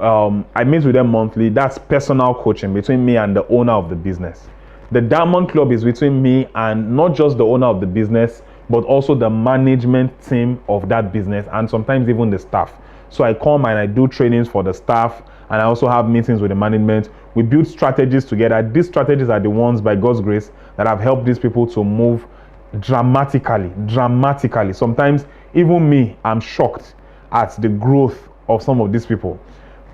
I meet with them monthly. That's personal coaching between me and the owner of the business. The Diamond Club is between me and not just the owner of the business, but also the management team of that business, and sometimes even the staff. So I come and I do trainings for the staff, and I also have meetings with the management. We build strategies together. These strategies are the ones, by God's grace, that have helped these people to move dramatically. Sometimes Even me, I'm shocked at the growth of some of these people.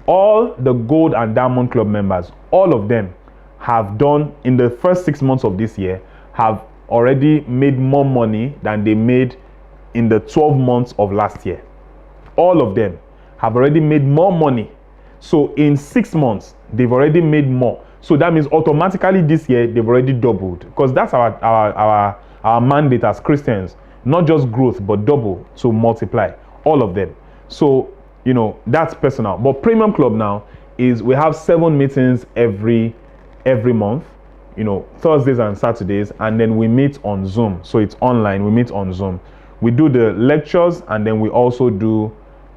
All the Gold and Diamond Club members, all of them have done in the first 6 months of this year, have already made more money than they made in the 12 months of last year. All of them have already made more money. So in 6 months, they've already made more. So that means automatically this year they've already doubled, because that's our mandate as Christians, not just growth but double, to multiply all of them. So that's personal. But Premium Club now is we have 7 meetings every month, Thursdays and Saturdays, and then we meet on Zoom. So it's online. We meet on Zoom. We do the lectures, and then we also do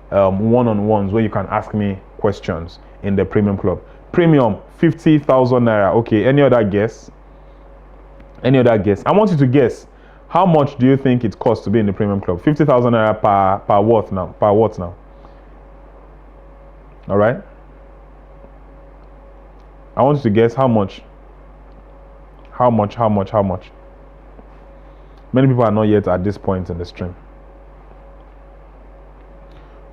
one-on-ones where you can ask me questions in the Premium Club. Premium, 50,000 naira. Okay, any other guess? I want you to guess, how much do you think it costs to be in the Premium Club? 50,000 naira per what now? All right, I want you to guess how much. Many people are not yet at this point in the stream.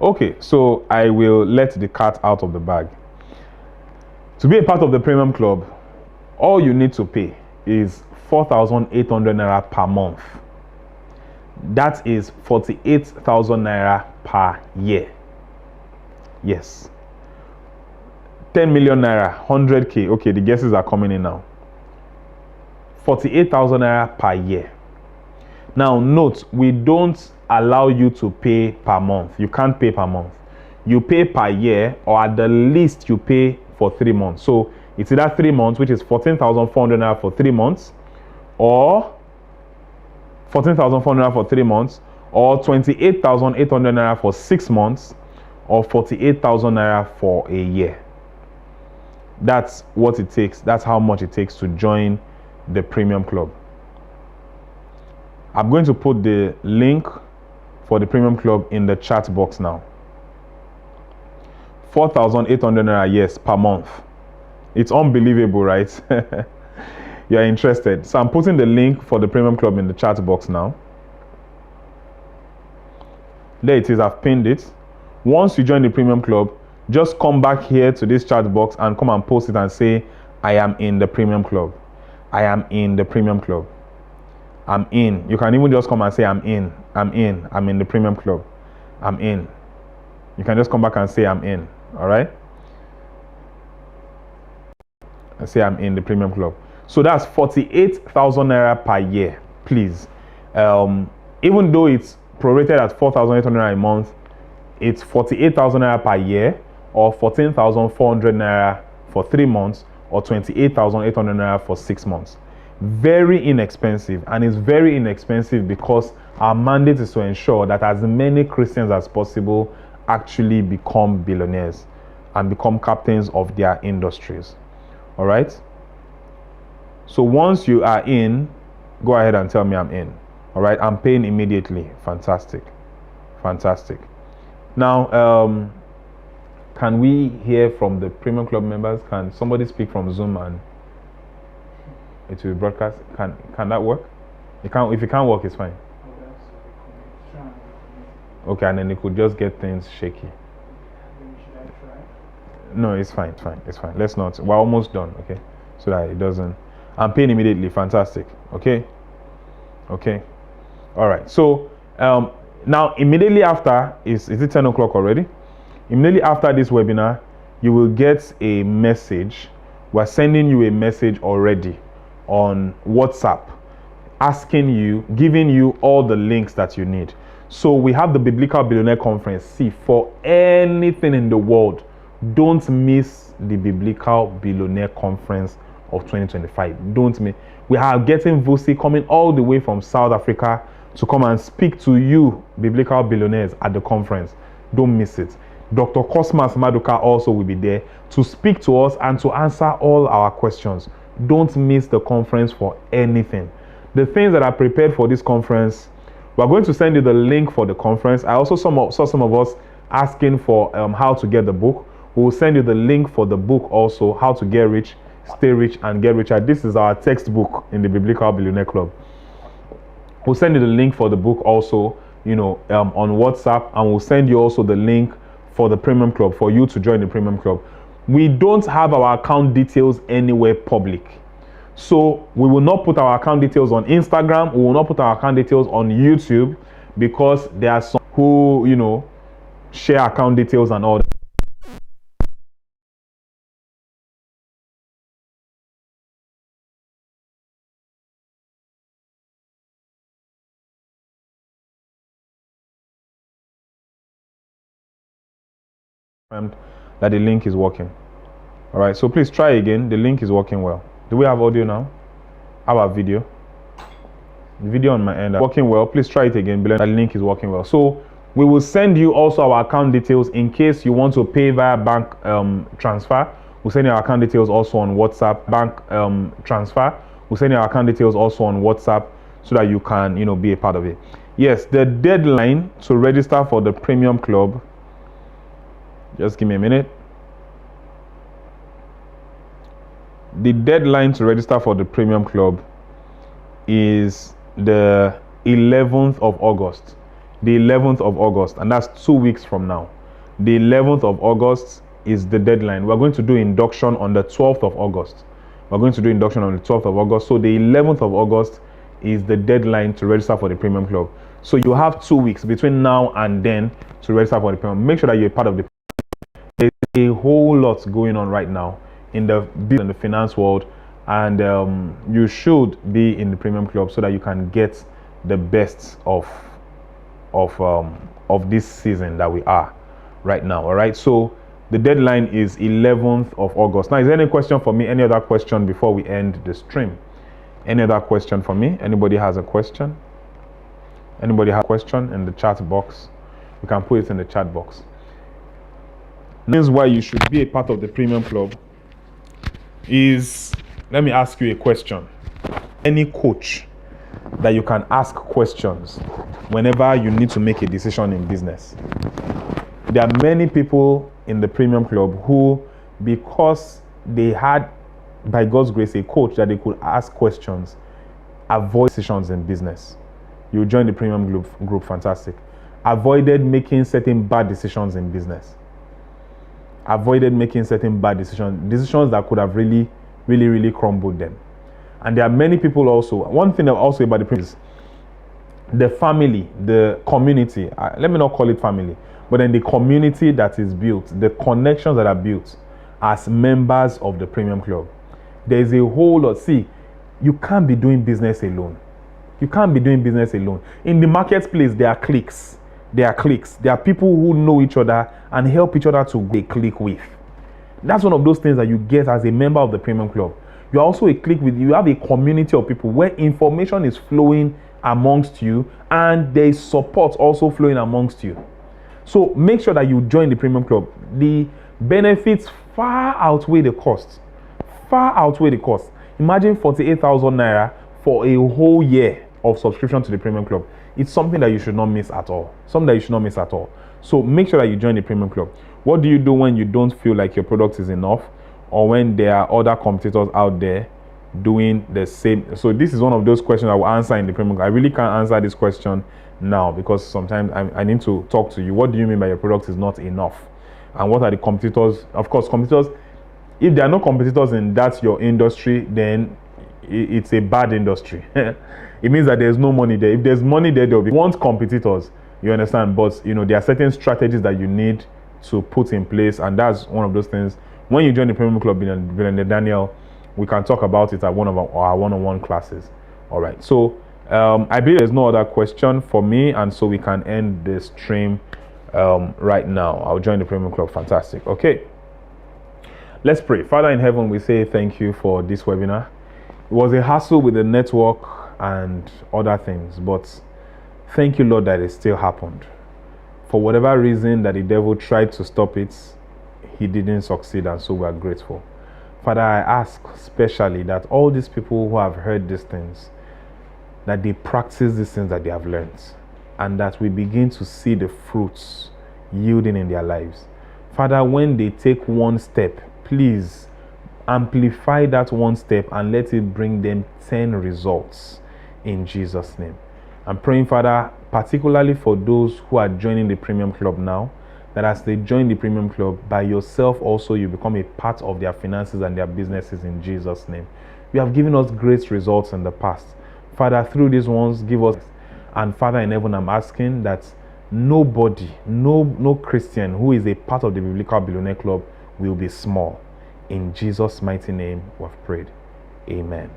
Okay, so I will let the cat out of the bag. To be a part of the Premium Club, all you need to pay is 4,800 naira per month. That is 48,000 naira per year. Yes. 10 million naira, 100k. Okay, the guesses are coming in now. 48,000 naira per year. Now note, we don't allow you to pay per month. You can't pay per month. You pay per year, or at the least you pay for 3 months. So it's either 3 months, which is 14,400 naira for 3 months, or 14,400 naira for 3 months, or 28,800 naira for 6 months, or 48,000 naira for a year. That's what it takes. That's how much it takes to join the Premium Club. I'm going to put the link for the Premium Club in the chat box now. 4,800 naira, yes, per month. It's unbelievable, right? You're interested. So I'm putting the link for the Premium Club in the chat box now. There it is. I've pinned it. Once you join the Premium Club, just come back here to this chat box and come and post it and say, I am in the Premium Club. I am in the Premium Club. I'm in. You can even just come and say, I'm in the Premium Club. I'm in. You can just come back and say, I'm in. All right? And say, I'm in the Premium Club. So that's 48,000 naira per year, please. Even though it's prorated at 4,800 naira a month, it's 48,000 naira per year, or 14,400 naira for 3 months, or 28,800 naira for 6 months. Very inexpensive, and it's very inexpensive because our mandate is to ensure that as many Christians as possible actually become billionaires and become captains of their industries. All right? So once you are in, go ahead and tell me I'm in. All right? I'm paying immediately. Fantastic. Now, can we hear from the Premium Club members? Can somebody speak from Zoom and it will be broadcast? Can that work? If it can't work, it's fine. Okay, and then it could just get things shaky. Should I try? No, it's fine. Let's not. We're almost done, okay? So that it doesn't. I'm paying immediately. Fantastic. Okay. All right. So now immediately after, is it 10 o'clock already? Immediately after this webinar, you will get a message. We're sending you a message already on WhatsApp, asking you, giving you all the links that you need. So we have the Biblical Billionaire Conference. See, for anything in the world, don't miss the Biblical Billionaire Conference of 2025. Don't miss. We are getting Vusi coming all the way from South Africa to come and speak to you, Biblical Billionaires, at the conference. Don't miss it. Dr. Cosmas Maduka also will be there to speak to us and to answer all our questions. Don't miss the conference for anything. The things that are prepared for this conference, we're going to send you the link for the conference. I also saw some of us asking for how to get the book. We will send you the link for the book also, How to Get Rich, Stay Rich, and Get Richer. This is our textbook in the Biblical Billionaire Club. We'll send you the link for the book also. on WhatsApp, and we'll send you also the link for the premium club for you to join the premium club. We don't have our account details anywhere public. So we will not put our account details on Instagram. We will not put our account details on YouTube, because there are some who, share account details and all that. That the link is working. All right, so please try again. The link is working well. Do we have audio now? How about video? The video on my end working well. Please try it again. The link is working well. So we will send you also our account details in case you want to pay via bank transfer. We'll send you our account details also on WhatsApp. Bank transfer. We'll send you our account details also on WhatsApp so that you can be a part of it. Yes, the deadline to register for the premium club. Just give me a minute. The deadline to register for the premium club is the 11th of August. The 11th of August, and that's 2 weeks from now. The 11th of August is the deadline. We're going to do induction on the 12th of August. We're going to do induction on the 12th of August. So the 11th of August is the deadline to register for the premium club. So you have 2 weeks between now and then to register for the premium. Make sure that you're part of the. There's a whole lot going on right now in the business and the finance world, and you should be in the premium club so that you can get the best of this season that we are right now. All right, so the deadline is 11th of August. Now, is there any question for me? Any other question before we end the stream? Any other question for me? Anybody has a question? Anybody has a question in the chat box? You can put it in the chat box. This is why you should be a part of the premium club. Let me ask you a question. Any coach that you can ask questions whenever you need to make a decision in business. There are many people in the premium club who, because they had, by God's grace, a coach that they could ask questions, avoid decisions in business. You join the premium group, fantastic. Avoided making certain bad decisions in business. Avoided making certain bad decisions that could have really crumbled them. And there are many people also. One thing also about the premium is the family, the community. Let me not call it family, but then the community that is built, the connections that are built as members of the premium club. There is a whole lot. See, you can't be doing business alone. You can't be doing business alone. In the marketplace, there are cliques. There are cliques. There are people who know each other and help each other to be a clique with. That's one of those things that you get as a member of the premium club. You are also a clique with, you have a community of people where information is flowing amongst you and there is support also flowing amongst you. So make sure that you join the premium club. The benefits far outweigh the cost. Far outweigh the cost. Imagine 48,000 naira for a whole year of subscription to the premium club. It's something that you should not miss at all. Something that you should not miss at all. So make sure that you join the premium club. What do you do when you don't feel like your product is enough, or when there are other competitors out there doing the same? So this is one of those questions I will answer in the premium club. I really can't answer this question now because sometimes I need to talk to you. What do you mean by your product is not enough? And what are the competitors? Of course, competitors, if there are no competitors in that your industry, then it's a bad industry. It means that there's no money there. If there's money there, there will be want competitors. You understand? But there are certain strategies that you need to put in place, and that's one of those things. When you join the premium club, in Daniel, we can talk about it at one of our one-on-one classes. All right. So I believe there's no other question for me, and so we can end the stream right now. I'll join the premium club. Fantastic. Okay. Let's pray. Father in heaven, we say thank you for this webinar. It was a hassle with the network and other things, but thank you, Lord, that it still happened. For whatever reason that the devil tried to stop it, he didn't succeed, and so we are grateful. Father, I ask specially that all these people who have heard these things, that they practice these things that they have learned, and that we begin to see the fruits yielding in their lives. Father, when they take one step, please amplify that one step and let it bring them 10 results in Jesus' name. I'm praying, Father, particularly for those who are joining the premium club now, that as they join the premium club, by yourself also you become a part of their finances and their businesses in Jesus' name. You have given us great results in the past. Father, through these ones, give us. And Father in heaven, I'm asking that nobody, no Christian who is a part of the Biblical Billionaire Club will be small. In Jesus' mighty name, we've prayed. Amen.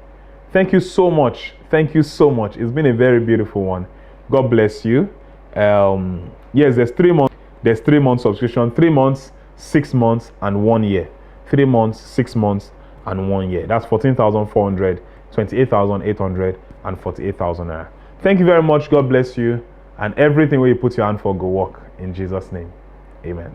Thank you so much. Thank you so much. It's been a very beautiful one. God bless you. Yes, there's 3 months. There's 3 months subscription, 3 months, 6 months, and 1 year. 3 months, 6 months, and 1 year. That's 14,400, 28,800, and 48,000 naira. Thank you very much. God bless you. And everything where you put your hand for, go work. In Jesus' name. Amen.